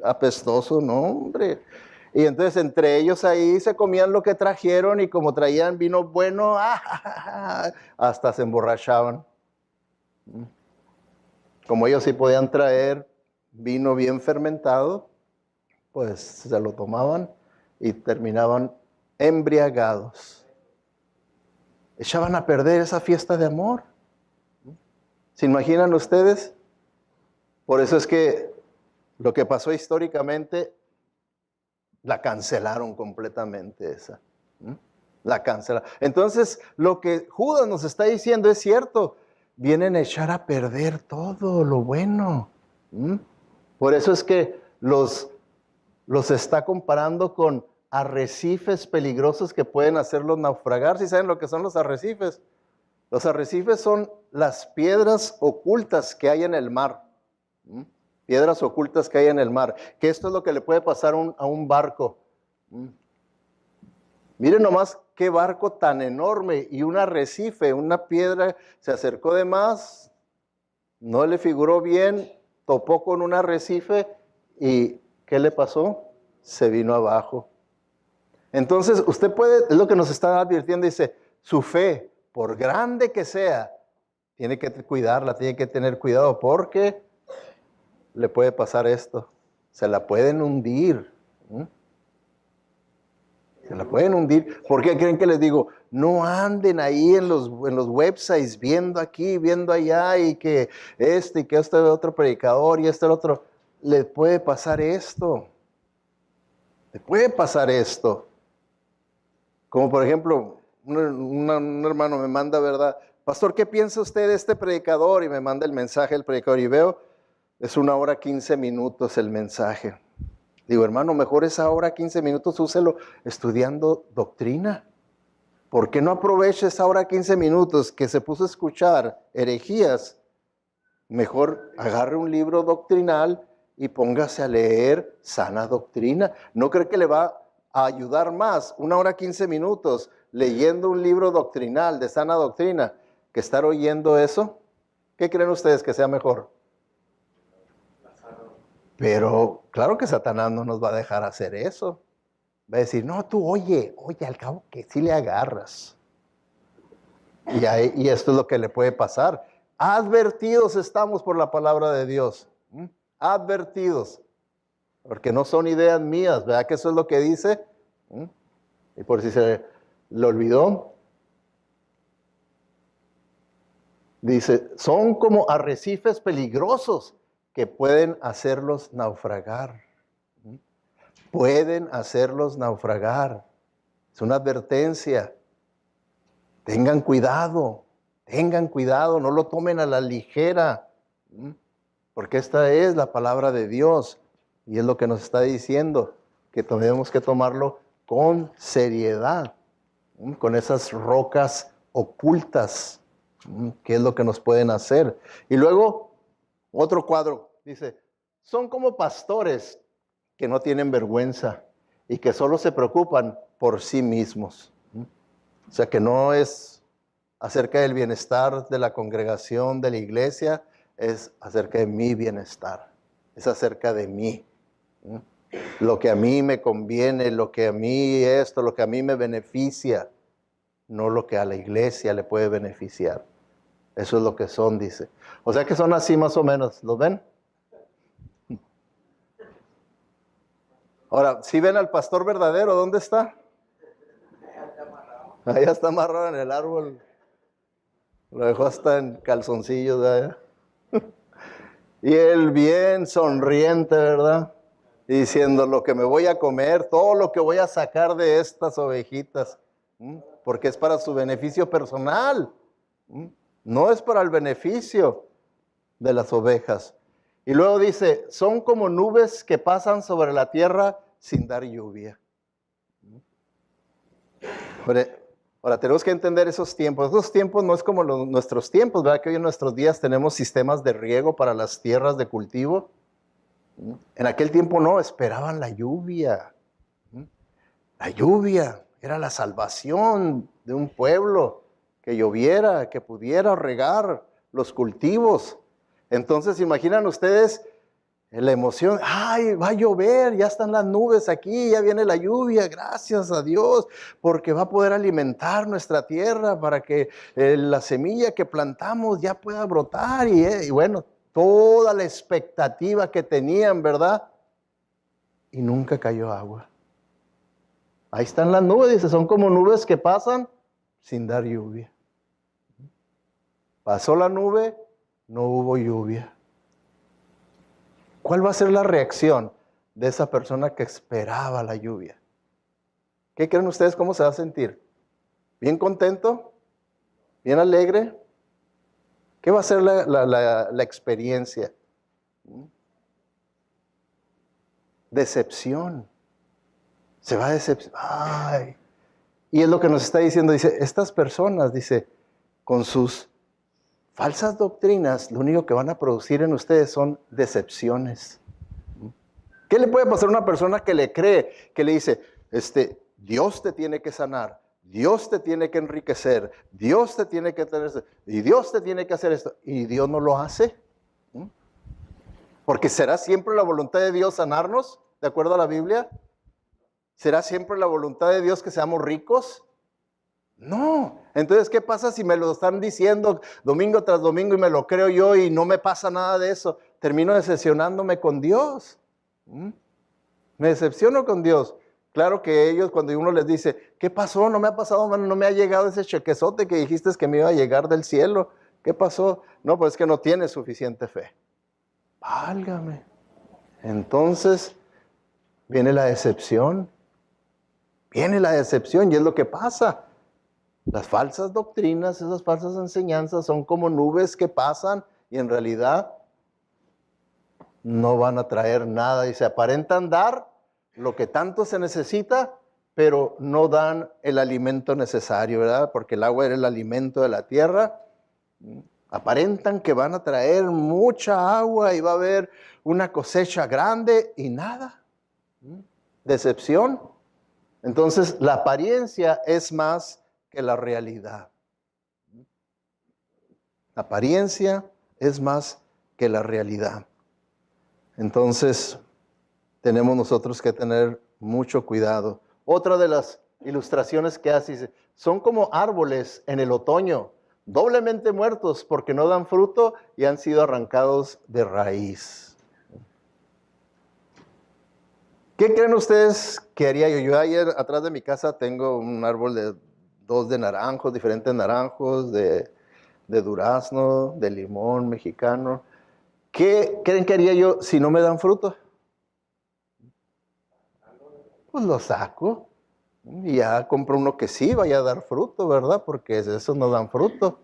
A: apestoso? No, hombre. Y entonces entre ellos ahí se comían lo que trajeron y como traían vino bueno, hasta se emborrachaban. Como ellos sí podían traer vino bien fermentado, pues se lo tomaban y terminaban embriagados. Echaban a perder esa fiesta de amor. ¿Se imaginan ustedes? Por eso es que lo que pasó históricamente, la cancelaron completamente esa. La cancelaron. Entonces, lo que Judas nos está diciendo es cierto. Vienen a echar a perder todo lo bueno. Por eso es que los está comparando con arrecifes peligrosos que pueden hacerlos naufragar. ¿Sí saben lo que son los arrecifes? Los arrecifes son las piedras ocultas que hay en el mar. Piedras ocultas que hay en el mar. Que esto es lo que le puede pasar a un barco. Miren nomás qué barco tan enorme y un arrecife, una piedra se acercó de más, no le figuró bien, topó con un arrecife y ¿qué le pasó? Se vino abajo. Entonces usted puede, es lo que nos está advirtiendo, dice, su fe, por grande que sea, tiene que cuidarla, tiene que tener cuidado porque le puede pasar esto, se la pueden hundir. Se la pueden hundir. ¿Por qué creen que les digo? No anden ahí en los websites viendo aquí, viendo allá y que este otro predicador y este otro. Le puede pasar esto. Le puede pasar esto. Como por ejemplo, un hermano me manda, ¿verdad? Pastor, ¿qué piensa usted de este predicador? Y me manda el mensaje del predicador y veo, es 1 hora 15 minutos el mensaje. Digo, hermano, mejor esa hora 15 minutos úselo estudiando doctrina. ¿Por qué no aprovecha esa hora 15 minutos que se puso a escuchar herejías? Mejor agarre un libro doctrinal y póngase a leer sana doctrina. ¿No cree que le va a ayudar más 1 hora 15 minutos leyendo un libro doctrinal de sana doctrina que estar oyendo eso? ¿Qué creen ustedes que sea mejor? Pero claro que Satanás no nos va a dejar hacer eso. Va a decir, no, tú oye, al cabo que sí le agarras. Y esto es lo que le puede pasar. Advertidos estamos por la palabra de Dios. Advertidos. Porque no son ideas mías, ¿verdad que eso es lo que dice? Y por si se le olvidó. Dice, son como arrecifes peligrosos que pueden hacerlos naufragar. Pueden hacerlos naufragar. Es una advertencia. Tengan cuidado, no lo tomen a la ligera, porque esta es la palabra de Dios y es lo que nos está diciendo, que tenemos que tomarlo con seriedad, con esas rocas ocultas, que es lo que nos pueden hacer. Y luego, otro cuadro, dice, son como pastores que no tienen vergüenza y que solo se preocupan por sí mismos. O sea que no es acerca del bienestar de la congregación, de la iglesia, es acerca de mi bienestar, es acerca de mí. lo que a mí me conviene, lo que a mí esto, lo que a mí me beneficia, no lo que a la iglesia le puede beneficiar. Eso es lo que son, dice. O sea que son así más o menos, ¿lo ven? Ahora, si ven al pastor verdadero, ¿dónde está? Allá está amarrado en el árbol. Lo dejó hasta en calzoncillos allá. Y él bien sonriente, ¿verdad? Diciendo lo que me voy a comer, todo lo que voy a sacar de estas ovejitas. Porque es para su beneficio personal. No es para el beneficio de las ovejas. Y luego dice, son como nubes que pasan sobre la tierra sin dar lluvia. Ahora, tenemos que entender esos tiempos. Esos tiempos no es como nuestros tiempos, ¿verdad? Que hoy en nuestros días tenemos sistemas de riego para las tierras de cultivo. En aquel tiempo no, esperaban la lluvia. La lluvia era la salvación de un pueblo, que lloviera, que pudiera regar los cultivos. Entonces, imaginan ustedes la emoción, ¡ay, va a llover! Ya están las nubes aquí, ya viene la lluvia, gracias a Dios, porque va a poder alimentar nuestra tierra para que la semilla que plantamos ya pueda brotar. Y bueno, toda la expectativa que tenían, ¿verdad? Y nunca cayó agua. Ahí están las nubes, dice, son como nubes que pasan sin dar lluvia. Pasó la nube, no hubo lluvia. ¿Cuál va a ser la reacción de esa persona que esperaba la lluvia? ¿Qué creen ustedes? ¿Cómo se va a sentir? ¿Bien contento? ¿Bien alegre? ¿Qué va a ser la experiencia? Decepción. Se va a decepcionar. Ay. Y es lo que nos está diciendo. Dice, estas personas, dice, con sus falsas doctrinas, lo único que van a producir en ustedes son decepciones. ¿Qué le puede pasar a una persona que le cree, que le dice, Dios te tiene que sanar, Dios te tiene que enriquecer, Dios te tiene que tener, y Dios te tiene que hacer esto, y Dios no lo hace? Porque ¿será siempre la voluntad de Dios sanarnos, de acuerdo a la Biblia? ¿Será siempre la voluntad de Dios que seamos ricos? No. Entonces, ¿qué pasa si me lo están diciendo domingo tras domingo y me lo creo yo y no me pasa nada de eso? Termino decepcionándome con Dios. Me decepciono con Dios. Claro que ellos, cuando uno les dice, ¿qué pasó? No me ha pasado, mano, no me ha llegado ese chequezote que dijiste que me iba a llegar del cielo. ¿Qué pasó? No, pues es que no tienes suficiente fe. Válgame. Entonces, viene la decepción. Viene la decepción y es lo que pasa. Las falsas doctrinas, esas falsas enseñanzas son como nubes que pasan y en realidad no van a traer nada y se aparentan dar lo que tanto se necesita, pero no dan el alimento necesario, ¿verdad? Porque el agua era el alimento de la tierra. Aparentan que van a traer mucha agua y va a haber una cosecha grande y nada. Decepción. Entonces, la apariencia es más que la realidad. La apariencia es más que la realidad. Entonces, tenemos nosotros que tener mucho cuidado. Otra de las ilustraciones que hace, dice, son como árboles en el otoño, doblemente muertos porque no dan fruto y han sido arrancados de raíz. ¿Qué creen ustedes que haría yo? Yo ayer atrás de mi casa tengo un árbol de 2 de naranjos, diferentes naranjos, de durazno, de limón mexicano. ¿Qué creen que haría yo si no me dan fruto? Pues lo saco y ya compro uno que sí vaya a dar fruto, ¿verdad? Porque esos no dan fruto.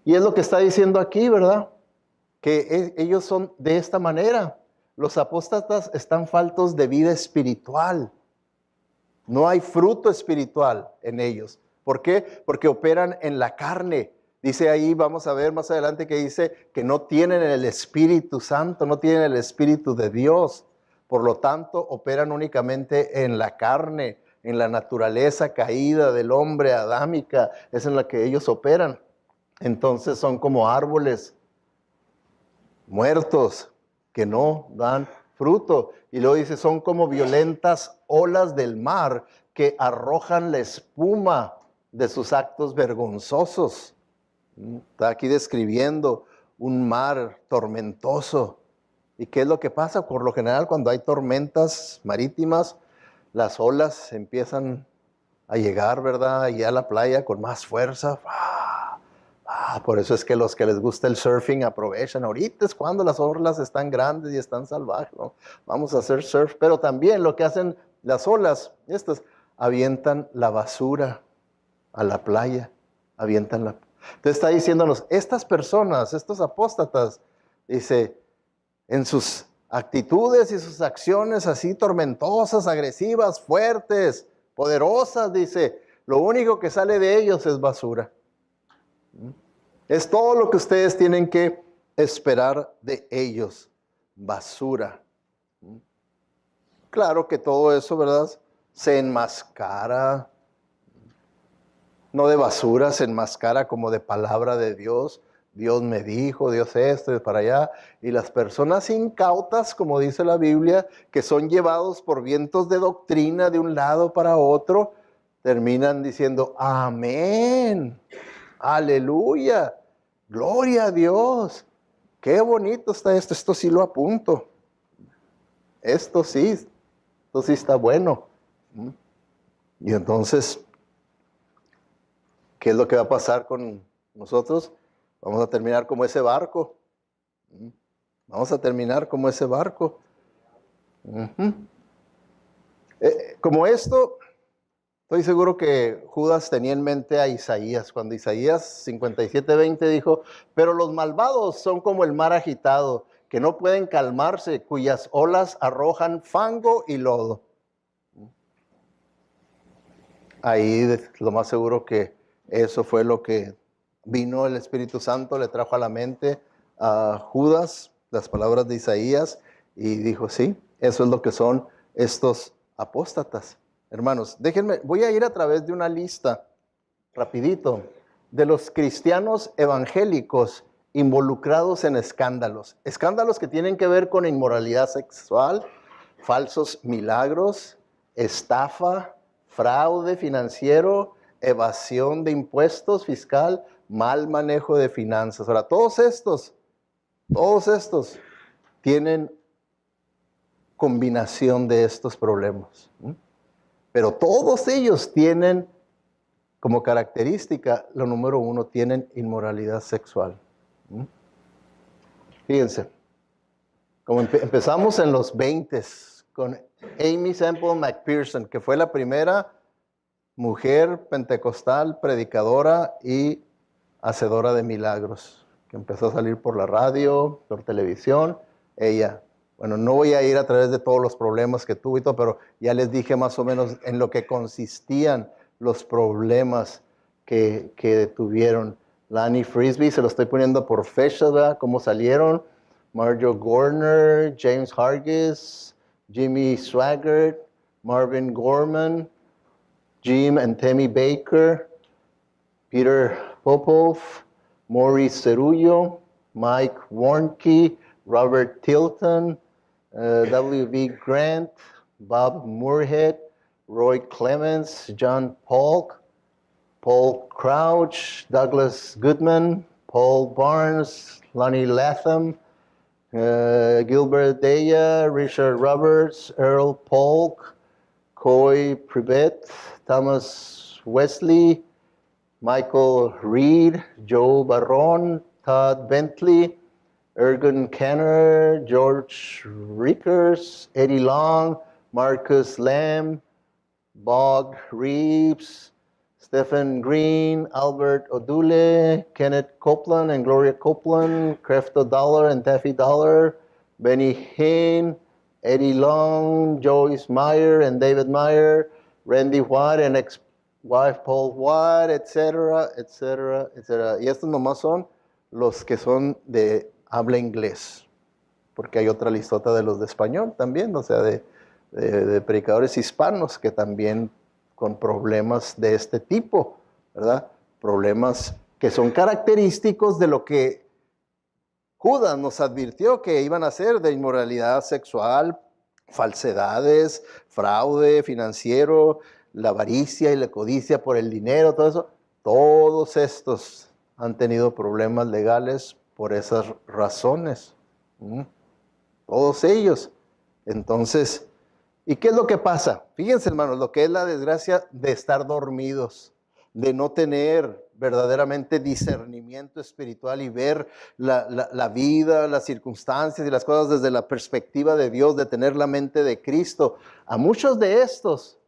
A: Y es lo que está diciendo aquí, ¿verdad? Que ellos son de esta manera. Los apóstatas están faltos de vida espiritual. No hay fruto espiritual en ellos. ¿Por qué? Porque operan en la carne. Dice ahí, vamos a ver más adelante que dice que no tienen el Espíritu Santo, no tienen el Espíritu de Dios. Por lo tanto, operan únicamente en la carne, en la naturaleza caída del hombre adámica. Es en la que ellos operan. Entonces son como árboles muertos que no dan fruto. Y luego dice, son como violentas olas del mar que arrojan la espuma de sus actos vergonzosos. Está aquí describiendo un mar tormentoso. ¿Y qué es lo que pasa? Por lo general, cuando hay tormentas marítimas, las olas empiezan a llegar, ¿verdad? Allí a la playa con más fuerza. Por eso es que los que les gusta el surfing aprovechan. Ahorita es cuando las olas están grandes y están salvajes, ¿no? Vamos a hacer surf. Pero también lo que hacen las olas, estas, avientan la basura a la playa. Entonces está diciéndonos, estas personas, estos apóstatas, dice, en sus actitudes y sus acciones así tormentosas, agresivas, fuertes, poderosas, dice, lo único que sale de ellos es basura. Es todo lo que ustedes tienen que esperar de ellos, basura. Claro que todo eso, ¿verdad? Se enmascara, no de basura, se enmascara como de palabra de Dios. Dios me dijo, Dios esto y para allá. Y las personas incautas, como dice la Biblia, que son llevados por vientos de doctrina de un lado para otro, terminan diciendo, amén, aleluya, gloria a Dios. Qué bonito está esto sí lo apunto. Esto sí está bueno. Y entonces, ¿qué es lo que va a pasar con nosotros? Vamos a terminar como ese barco. Vamos a terminar como ese barco. Como esto, estoy seguro que Judas tenía en mente a Isaías, cuando Isaías 57:20 dijo, pero los malvados son como el mar agitado, que no pueden calmarse, cuyas olas arrojan fango y lodo. Ahí lo más seguro que eso fue lo que vino el Espíritu Santo, le trajo a la mente a Judas las palabras de Isaías y dijo, sí, eso es lo que son estos apóstatas. Hermanos, déjenme, voy a ir a través de una lista, rapidito, de los cristianos evangélicos involucrados en escándalos. Escándalos que tienen que ver con inmoralidad sexual, falsos milagros, estafa, fraude financiero, evasión de impuestos fiscal, mal manejo de finanzas. Ahora, todos estos tienen combinación de estos problemas. Pero todos ellos tienen como característica, lo número uno, tienen inmoralidad sexual. Fíjense, como empezamos en los 20s con Amy Semple McPherson, que fue la primera mujer pentecostal, predicadora y hacedora de milagros, que empezó a salir por la radio, por televisión. Ella, bueno, no voy a ir a través de todos los problemas que tuvo y todo, pero ya les dije más o menos en lo que consistían los problemas que tuvieron. Lanny Frisbee, se lo estoy poniendo por fecha, ¿verdad? Cómo salieron. Marjo Gorner, James Hargis, Jimmy Swaggart, Marvin Gorman, Jim and Tammy Baker, Peter Popov, Maurice Cerullo, Mike Warnke, Robert Tilton, W.V. Grant, Bob Moorhead, Roy Clemens, John Polk, Paul Crouch, Douglas Goodman, Paul Barnes, Lonnie Latham, Gilbert Deya, Richard Roberts, Earl Polk, Coy Privet, Thomas Wesley, Michael Reed, Joe Barron, Todd Bentley, Ergun Kenner, George Rickers, Eddie Long, Marcus Lamb, Bog Reeves, Stephen Green, Albert Odule, Kenneth Copeland and Gloria Copeland, Crefto Dollar and Taffy Dollar, Benny Hinn, Eddie Long, Joyce Meyer and David Meyer, Randy Watt and ex-wife Paul Watt, etcétera, etcétera, etcétera. Y estos nomás son los que son de habla inglés, porque hay otra listota de los de español también, o sea, de predicadores hispanos que también con problemas de este tipo, ¿verdad? Problemas que son característicos de lo que Judas nos advirtió que iban a ser de inmoralidad sexual, falsedades, fraude financiero, la avaricia y la codicia por el dinero, todo eso. Todos estos han tenido problemas legales por esas razones. Todos ellos. Entonces, ¿y qué es lo que pasa? Fíjense, hermanos, lo que es la desgracia de estar dormidos, de no tener verdaderamente discernimiento espiritual y ver la vida, las circunstancias y las cosas desde la perspectiva de Dios, de tener la mente de Cristo. A muchos de estos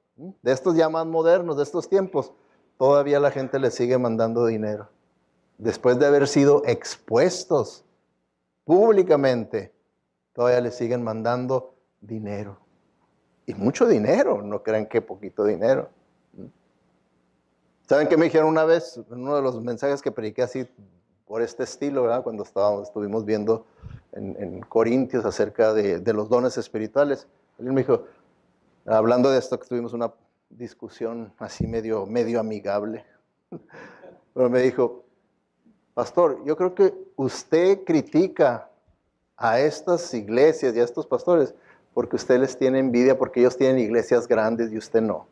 A: ya más modernos, de estos tiempos, todavía la gente le sigue mandando dinero. Después de haber sido expuestos públicamente, todavía le siguen mandando dinero. Y mucho dinero, no crean que poquito dinero. ¿Saben qué me dijeron una vez? En uno de los mensajes que prediqué así por este estilo, ¿verdad? Cuando estuvimos viendo en Corintios acerca de los dones espirituales. Él me dijo, hablando de esto, que tuvimos una discusión así medio amigable. Pero me dijo, pastor, yo creo que usted critica a estas iglesias y a estos pastores porque usted les tiene envidia, porque ellos tienen iglesias grandes y usted no.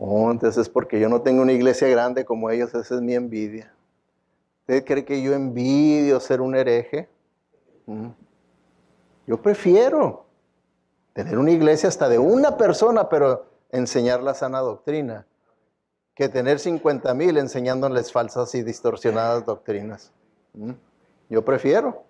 A: Entonces es porque yo no tengo una iglesia grande como ellos, esa es mi envidia. ¿Usted cree que yo envidio ser un hereje? Yo prefiero tener una iglesia hasta de una persona, pero enseñar la sana doctrina, que tener 50,000 enseñándoles falsas y distorsionadas doctrinas. Yo prefiero.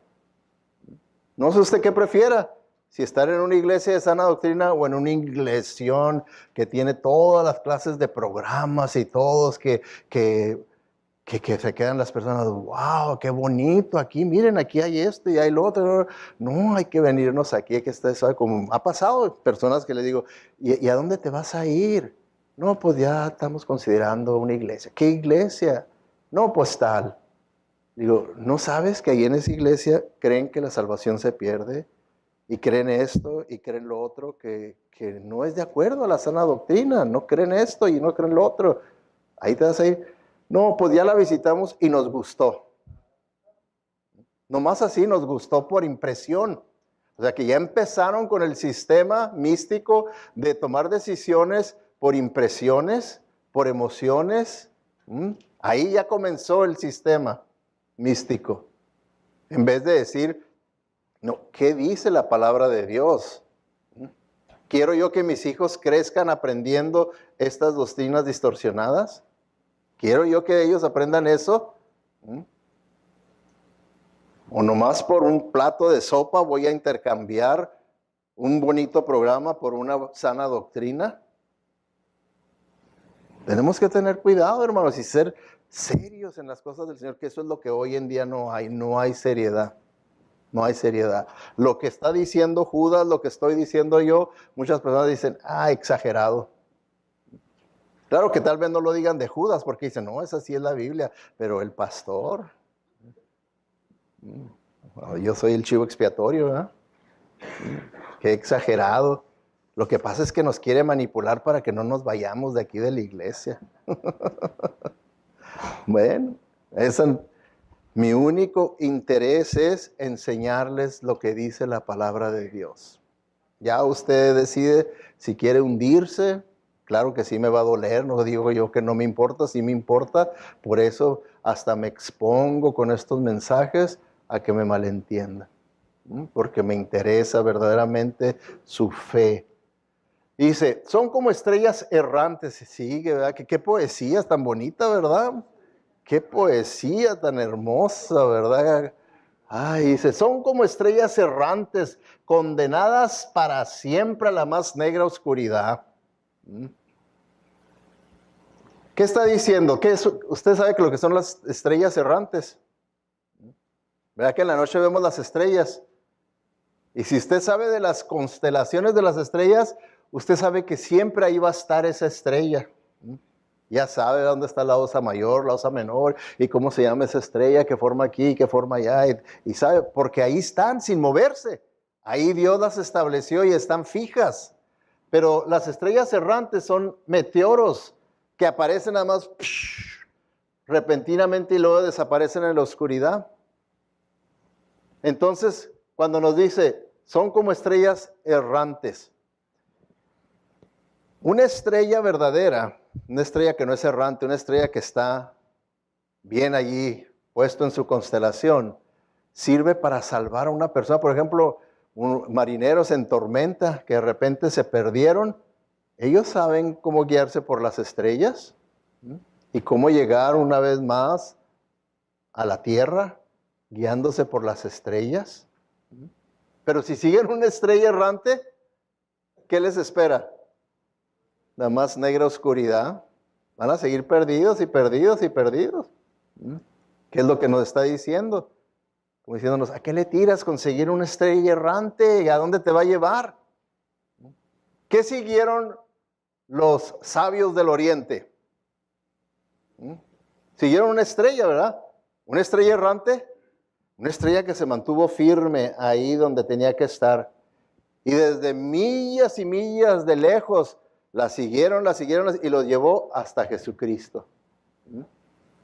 A: No sé usted qué prefiera, si estar en una iglesia de sana doctrina o en una iglesión que tiene todas las clases de programas y todos que se quedan las personas, wow, qué bonito aquí, miren, aquí hay esto y hay lo otro. No, hay que venirnos aquí, que está eso, como ha pasado personas que les digo, ¿y a dónde te vas a ir? No, pues ya estamos considerando una iglesia. ¿Qué iglesia? No, pues tal. Digo, ¿no sabes que ahí en esa iglesia creen que la salvación se pierde? Y creen esto y creen lo otro, que no es de acuerdo a la sana doctrina. No creen esto y no creen lo otro. Ahí te vas a ir. No, pues ya la visitamos y nos gustó. Nomás así nos gustó por impresión. O sea que ya empezaron con el sistema místico de tomar decisiones por impresiones, por emociones. Ahí ya comenzó el sistema místico. En vez de decir, no, ¿qué dice la palabra de Dios? ¿Quiero yo que mis hijos crezcan aprendiendo estas doctrinas distorsionadas? ¿Quiero yo que ellos aprendan eso? ¿O nomás por un plato de sopa voy a intercambiar un bonito programa por una sana doctrina? Tenemos que tener cuidado, hermanos, y ser serios en las cosas del Señor, que eso es lo que hoy en día no hay seriedad. No hay seriedad. Lo que está diciendo Judas, lo que estoy diciendo yo, muchas personas dicen, exagerado. Claro que tal vez no lo digan de Judas, porque dicen, no, esa sí es la Biblia, pero el pastor, yo soy el chivo expiatorio, ¿verdad? Qué exagerado. Lo que pasa es que nos quiere manipular para que no nos vayamos de aquí de la iglesia. Bueno, mi único interés es enseñarles lo que dice la palabra de Dios. Ya usted decide si quiere hundirse. Claro que sí me va a doler, no digo yo que no me importa, sí me importa. Por eso hasta me expongo con estos mensajes a que me malentiendan. Porque me interesa verdaderamente su fe. Dice, son como estrellas errantes. Y sigue, ¿verdad? Qué poesía tan bonita, ¿verdad? Qué poesía tan hermosa, ¿verdad? Dice, son como estrellas errantes, condenadas para siempre a la más negra oscuridad. ¿Qué está diciendo? Usted sabe que lo que son las estrellas errantes. ¿Verdad que en la noche vemos las estrellas? Y si usted sabe de las constelaciones de las estrellas, usted sabe que siempre ahí va a estar esa estrella. Ya sabe dónde está la osa mayor, la osa menor, y cómo se llama esa estrella, qué forma aquí, qué forma allá, y sabe, porque ahí están sin moverse. Ahí Dios las estableció y están fijas. Pero las estrellas errantes son meteoros que aparecen nada más repentinamente y luego desaparecen en la oscuridad. Entonces, cuando nos dice, son como estrellas errantes. Una estrella verdadera, una estrella que no es errante, una estrella que está bien allí, puesto en su constelación, sirve para salvar a una persona. Por ejemplo, marineros en tormenta que de repente se perdieron, ellos saben cómo guiarse por las estrellas y cómo llegar una vez más a la tierra, guiándose por las estrellas. Pero si siguen una estrella errante, ¿qué les espera? Nada más negra oscuridad. Van a seguir perdidos y perdidos y perdidos. ¿Qué es lo que nos está diciendo? Como diciéndonos, ¿a qué le tiras conseguir una estrella errante? ¿A dónde te va a llevar? ¿Qué siguieron los sabios del oriente? Siguieron una estrella, ¿verdad? Una estrella errante, una estrella que se mantuvo firme ahí donde tenía que estar. Y desde millas y millas de lejos la siguieron y los llevó hasta Jesucristo.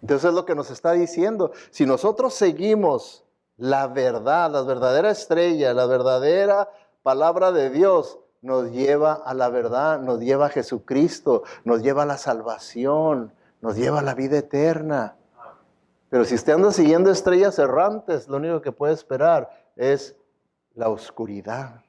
A: Entonces es lo que nos está diciendo. Si nosotros seguimos la verdad, la verdadera estrella, la verdadera palabra de Dios, nos lleva a la verdad, nos lleva a Jesucristo, nos lleva a la salvación, nos lleva a la vida eterna. Pero si usted anda siguiendo estrellas errantes, lo único que puede esperar es la oscuridad.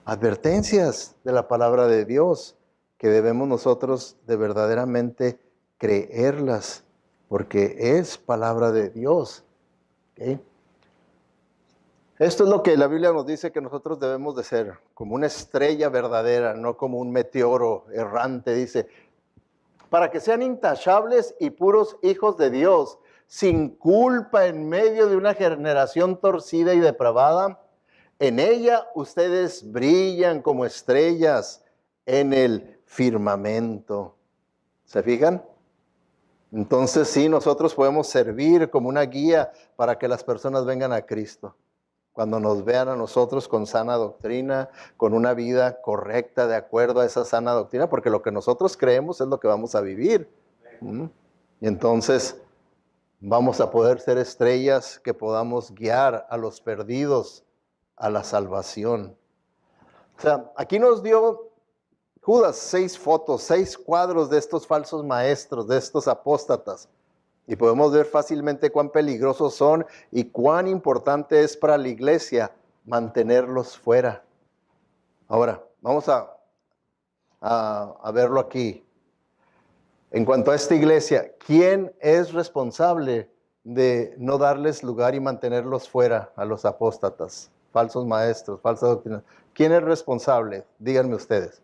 A: Advertencias de la palabra de Dios que debemos nosotros de verdaderamente creerlas, porque es palabra de Dios. ¿Okay? Esto es lo que la Biblia nos dice que nosotros debemos de ser, como una estrella verdadera, no como un meteoro errante, dice, para que sean intachables y puros hijos de Dios, sin culpa en medio de una generación torcida y depravada. En ella ustedes brillan como estrellas en el firmamento. ¿Se fijan? Entonces sí, nosotros podemos servir como una guía para que las personas vengan a Cristo. Cuando nos vean a nosotros con sana doctrina, con una vida correcta de acuerdo a esa sana doctrina, porque lo que nosotros creemos es lo que vamos a vivir. Y entonces vamos a poder ser estrellas que podamos guiar a los perdidos a la salvación. O sea, aquí nos dio Judas 6 fotos, 6 cuadros de estos falsos maestros, de estos apóstatas. Y podemos ver fácilmente cuán peligrosos son y cuán importante es para la iglesia mantenerlos fuera. Ahora, vamos a verlo aquí. En cuanto a esta iglesia, ¿quién es responsable de no darles lugar y mantenerlos fuera a los apóstatas, falsos maestros, falsas doctrinas? ¿Quién es responsable? Díganme ustedes.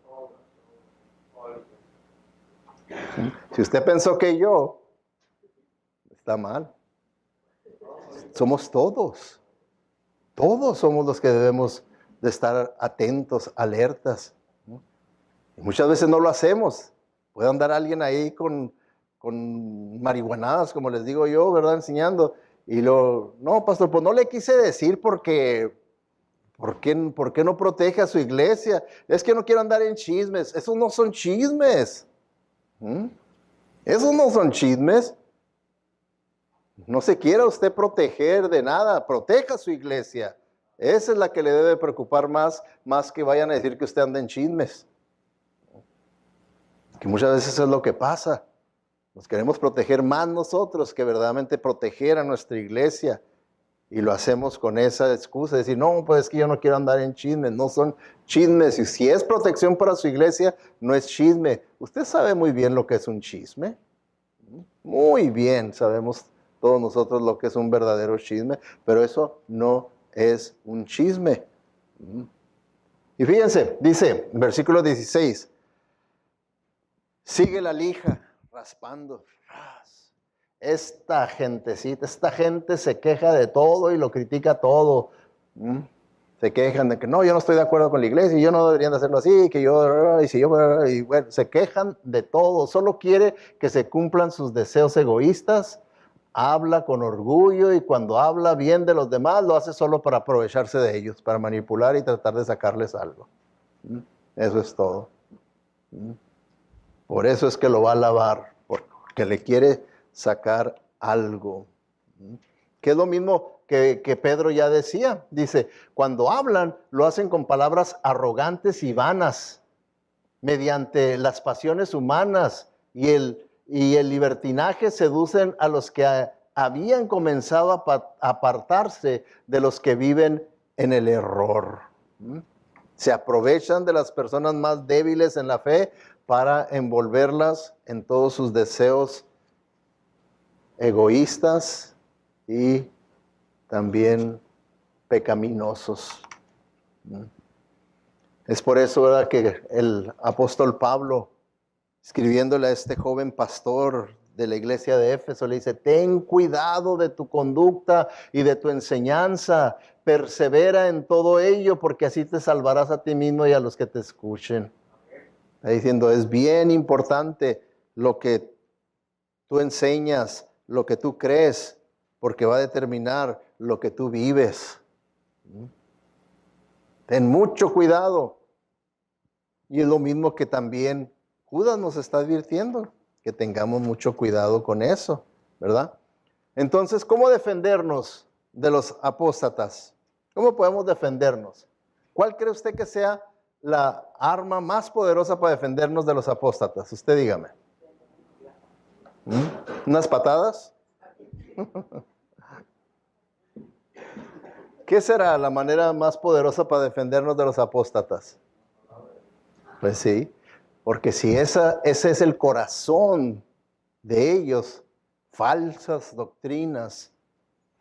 A: Si usted pensó que yo, está mal. Somos todos. Todos somos los que debemos de estar atentos, alertas. Y muchas veces no lo hacemos. Puede andar alguien ahí con marihuanadas, como les digo yo, ¿verdad? Enseñando. Y no, pastor, pues no le quise decir porque, ¿por qué no protege a su iglesia? Es que no quiero andar en chismes. Esos no son chismes. Esos no son chismes. No se quiera usted proteger de nada, proteja a su iglesia. Esa es la que le debe preocupar más que vayan a decir que usted anda en chismes. Que muchas veces es lo que pasa. Nos queremos proteger más nosotros que verdaderamente proteger a nuestra iglesia. Y lo hacemos con esa excusa de decir, no, pues es que yo no quiero andar en chismes. No son chismes. Y si es protección para su iglesia, no es chisme. Usted sabe muy bien lo que es un chisme. Muy bien sabemos todos nosotros lo que es un verdadero chisme, pero eso no es un chisme. Y fíjense, dice, versículo 16, sigue la lija raspando. Esta gentecita, esta gente se queja de todo y lo critica todo. Se quejan de que no, yo no estoy de acuerdo con la iglesia y yo no deberían de hacerlo así, que yo, y si yo, y bueno, se quejan de todo. Solo quiere que se cumplan sus deseos egoístas. Habla con orgullo y cuando habla bien de los demás lo hace solo para aprovecharse de ellos, para manipular y tratar de sacarles algo. Eso es todo. Por eso es que lo va a alabar, porque le quiere sacar algo. Que es lo mismo que Pedro ya decía. Dice, cuando hablan, lo hacen con palabras arrogantes y vanas, mediante las pasiones humanas y el libertinaje seducen a los que habían comenzado a apartarse de los que viven en el error. Se aprovechan de las personas más débiles en la fe para envolverlas en todos sus deseos egoístas y también pecaminosos. Es por eso, ¿verdad?, que el apóstol Pablo, escribiéndole a este joven pastor de la iglesia de Éfeso, le dice, ten cuidado de tu conducta y de tu enseñanza, persevera en todo ello, porque así te salvarás a ti mismo y a los que te escuchen. Está diciendo, es bien importante lo que tú enseñas, lo que tú crees, porque va a determinar lo que tú vives. Ten mucho cuidado. Y es lo mismo que también Judas nos está advirtiendo, que tengamos mucho cuidado con eso, ¿verdad? Entonces, ¿cómo defendernos de los apóstatas? ¿Cómo podemos defendernos? ¿Cuál cree usted que sea la arma más poderosa para defendernos de los apóstatas? Usted dígame. ¿Unas patadas? ¿Qué será la manera más poderosa para defendernos de los apóstatas? Pues sí, porque si ese es el corazón de ellos, falsas doctrinas,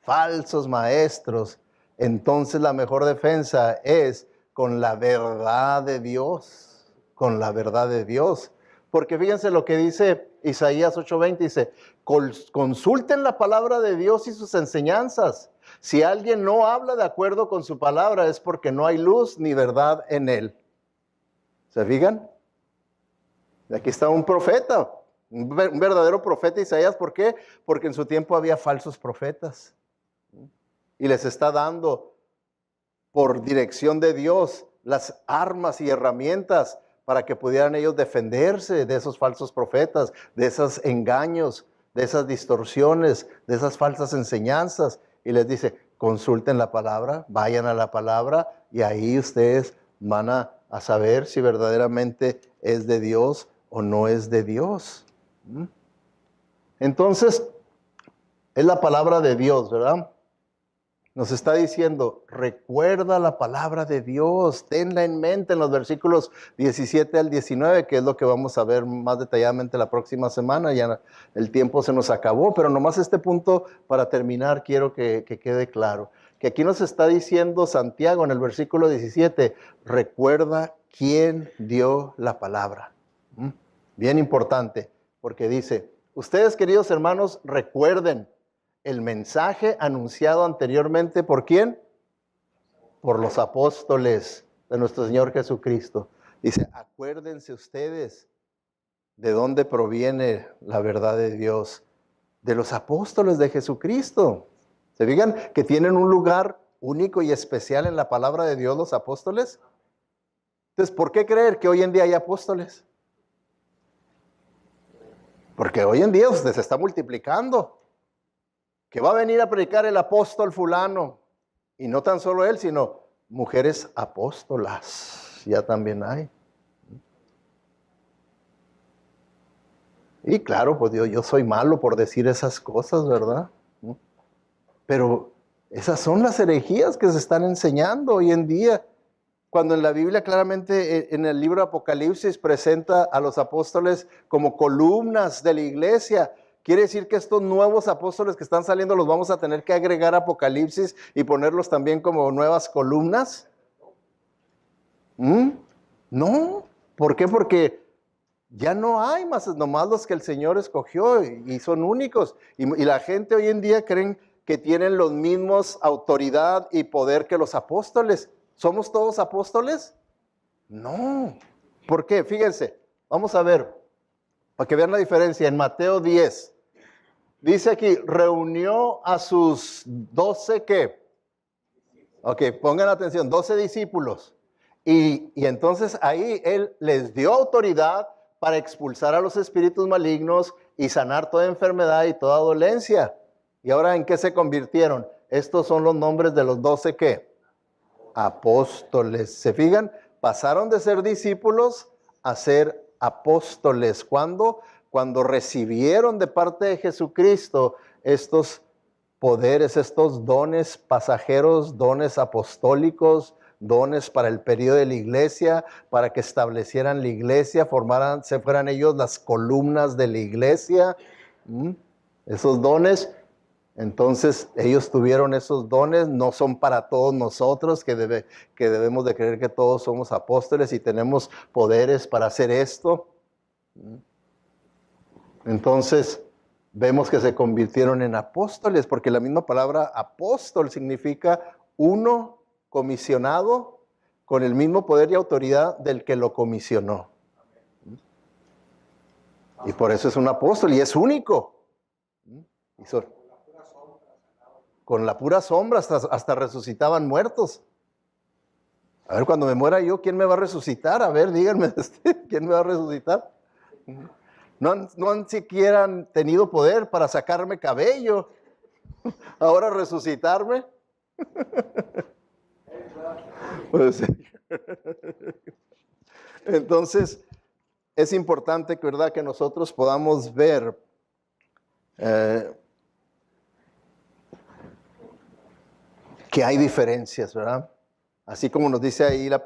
A: falsos maestros, entonces la mejor defensa es con la verdad de Dios, con la verdad de Dios. Porque fíjense lo que dice Isaías 8:20, dice, consulten la palabra de Dios y sus enseñanzas. Si alguien no habla de acuerdo con su palabra es porque no hay luz ni verdad en él. ¿Se fijan? Aquí está un profeta, un verdadero profeta Isaías. ¿Por qué? Porque en su tiempo había falsos profetas. Y les está dando por dirección de Dios las armas y herramientas para que pudieran ellos defenderse de esos falsos profetas, de esos engaños, de esas distorsiones, de esas falsas enseñanzas. Y les dice, consulten la palabra, vayan a la palabra y ahí ustedes van a saber si verdaderamente es de Dios o no es de Dios. Entonces, es la palabra de Dios, ¿verdad? Nos está diciendo, recuerda la palabra de Dios, tenla en mente en los versículos 17 al 19, que es lo que vamos a ver más detalladamente la próxima semana. Ya el tiempo se nos acabó, pero nomás este punto para terminar quiero que quede claro. Que aquí nos está diciendo Santiago en el versículo 17, recuerda quién dio la palabra. Bien importante, porque dice, ustedes queridos hermanos, recuerden el mensaje anunciado anteriormente, ¿por quién? Por los apóstoles de nuestro Señor Jesucristo. Dice, acuérdense ustedes de dónde proviene la verdad de Dios. De los apóstoles de Jesucristo. ¿Se fijan que tienen un lugar único y especial en la palabra de Dios los apóstoles? Entonces, ¿por qué creer que hoy en día hay apóstoles? Porque hoy en día usted se está multiplicando. Que va a venir a predicar el apóstol fulano. Y no tan solo él, sino mujeres apóstolas. Ya también hay. Y claro, pues yo soy malo por decir esas cosas, ¿verdad? Pero esas son las herejías que se están enseñando hoy en día. Cuando en la Biblia claramente en el libro de Apocalipsis presenta a los apóstoles como columnas de la iglesia. ¿Quiere decir que estos nuevos apóstoles que están saliendo los vamos a tener que agregar a Apocalipsis y ponerlos también como nuevas columnas? No. ¿Por qué? Porque ya no hay más, nomás los que el Señor escogió y son únicos. Y la gente hoy en día creen que tienen los mismos autoridad y poder que los apóstoles. ¿Somos todos apóstoles? No. ¿Por qué? Fíjense, vamos a ver, para que vean la diferencia. En Mateo 10. Dice aquí, reunió a sus 12, ¿qué? Ok, pongan atención, 12 discípulos. Y entonces ahí él les dio autoridad para expulsar a los espíritus malignos y sanar toda enfermedad y toda dolencia. ¿Y ahora en qué se convirtieron? Estos son los nombres de los 12 ¿qué? Apóstoles. ¿Se fijan? Pasaron de ser discípulos a ser apóstoles. ¿Cuándo? Cuando recibieron de parte de Jesucristo estos poderes, estos dones pasajeros, dones apostólicos, dones para el periodo de la iglesia, para que establecieran la iglesia, se fueran ellos las columnas de la iglesia. Esos dones, entonces ellos tuvieron esos dones, no son para todos nosotros que debemos de creer que todos somos apóstoles y tenemos poderes para hacer esto. Entonces vemos que se convirtieron en apóstoles, porque la misma palabra apóstol significa uno comisionado con el mismo poder y autoridad del que lo comisionó. Y por eso es un apóstol y es único. Con la pura sombra hasta resucitaban muertos. A ver, cuando me muera yo, ¿quién me va a resucitar? A ver, díganme, ¿quién me va a resucitar? No han siquiera tenido poder para sacarme cabello. Ahora resucitarme. Pues, entonces, es importante que, ¿verdad?, que nosotros podamos ver que hay diferencias, ¿verdad? Así como nos dice ahí la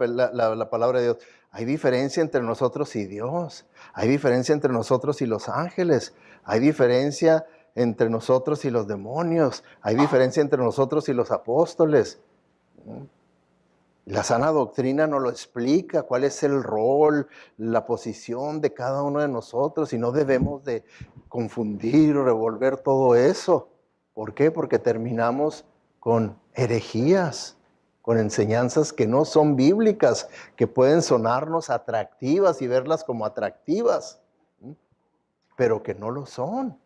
A: palabra de Dios, hay diferencia entre nosotros y Dios, hay diferencia entre nosotros y los ángeles, hay diferencia entre nosotros y los demonios, hay diferencia entre nosotros y los apóstoles. La sana doctrina nos lo explica, cuál es el rol, la posición de cada uno de nosotros, y no debemos de confundir o revolver todo eso. ¿Por qué? Porque terminamos con herejías, con enseñanzas que no son bíblicas, que pueden sonarnos atractivas y verlas como atractivas, pero que no lo son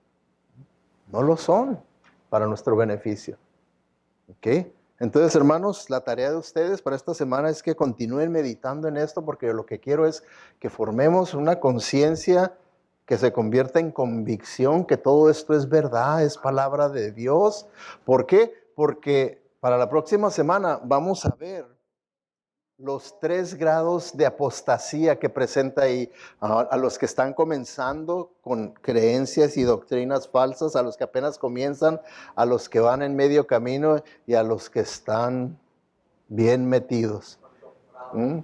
A: para nuestro beneficio. ¿Ok? Entonces, hermanos, la tarea de ustedes para esta semana es que continúen meditando en esto, porque lo que quiero es que formemos una conciencia que se convierta en convicción que todo esto es verdad, es palabra de Dios. ¿Por qué? Porque para la próxima semana vamos a ver los 3 grados de apostasía que presenta ahí a los que están comenzando con creencias y doctrinas falsas, a los que apenas comienzan, a los que van en medio camino y a los que están bien metidos,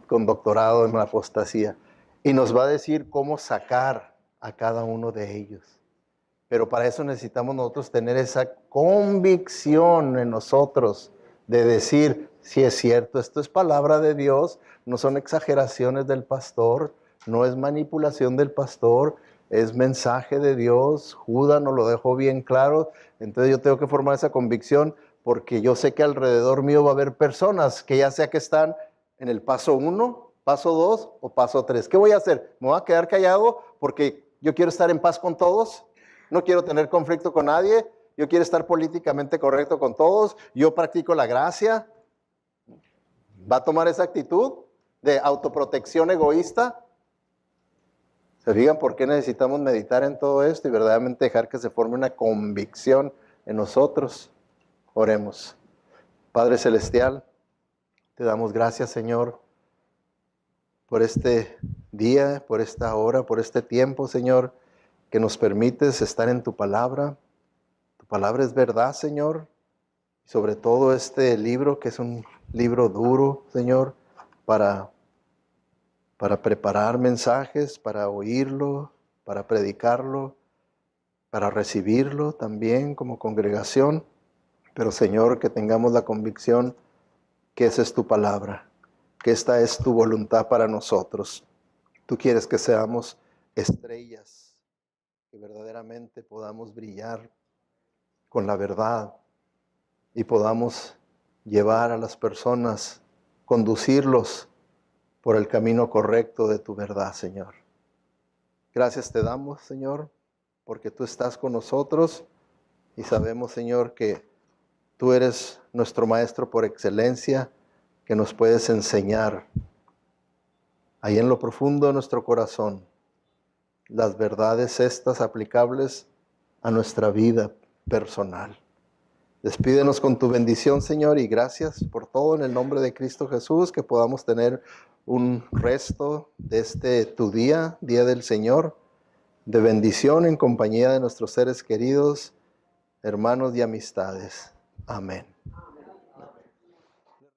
A: con doctorado en la apostasía. Y nos va a decir cómo sacar a cada uno de ellos. Pero para eso necesitamos nosotros tener esa convicción en nosotros de decir, si es cierto, esto es palabra de Dios, no son exageraciones del pastor, no es manipulación del pastor, es mensaje de Dios. Judas nos lo dejó bien claro. Entonces yo tengo que formar esa convicción, porque yo sé que alrededor mío va a haber personas que ya sea que están en el paso 1, paso 2 o paso 3. ¿Qué voy a hacer? ¿Me voy a quedar callado porque yo quiero estar en paz con todos? No quiero tener conflicto con nadie. Yo quiero estar políticamente correcto con todos. Yo practico la gracia. ¿Va a tomar esa actitud de autoprotección egoísta? ¿Se fijan por qué necesitamos meditar en todo esto y verdaderamente dejar que se forme una convicción en nosotros? Oremos. Padre Celestial, te damos gracias, Señor, por este día, por esta hora, por este tiempo, Señor, que nos permites estar en tu palabra. Tu palabra es verdad, Señor. Y sobre todo este libro, que es un libro duro, Señor, para preparar mensajes, para oírlo, para predicarlo, para recibirlo también como congregación. Pero, Señor, que tengamos la convicción que esa es tu palabra, que esta es tu voluntad para nosotros. Tú quieres que seamos estrellas, que verdaderamente podamos brillar con la verdad y podamos llevar a las personas, conducirlos por el camino correcto de tu verdad, Señor. Gracias te damos, Señor, porque tú estás con nosotros y sabemos, Señor, que tú eres nuestro Maestro por excelencia, que nos puedes enseñar ahí en lo profundo de nuestro corazón las verdades estas aplicables a nuestra vida personal. Despídenos con tu bendición, Señor, y gracias por todo en el nombre de Cristo Jesús, que podamos tener un resto de este tu día, Día del Señor, de bendición en compañía de nuestros seres queridos, hermanos y amistades. Amén.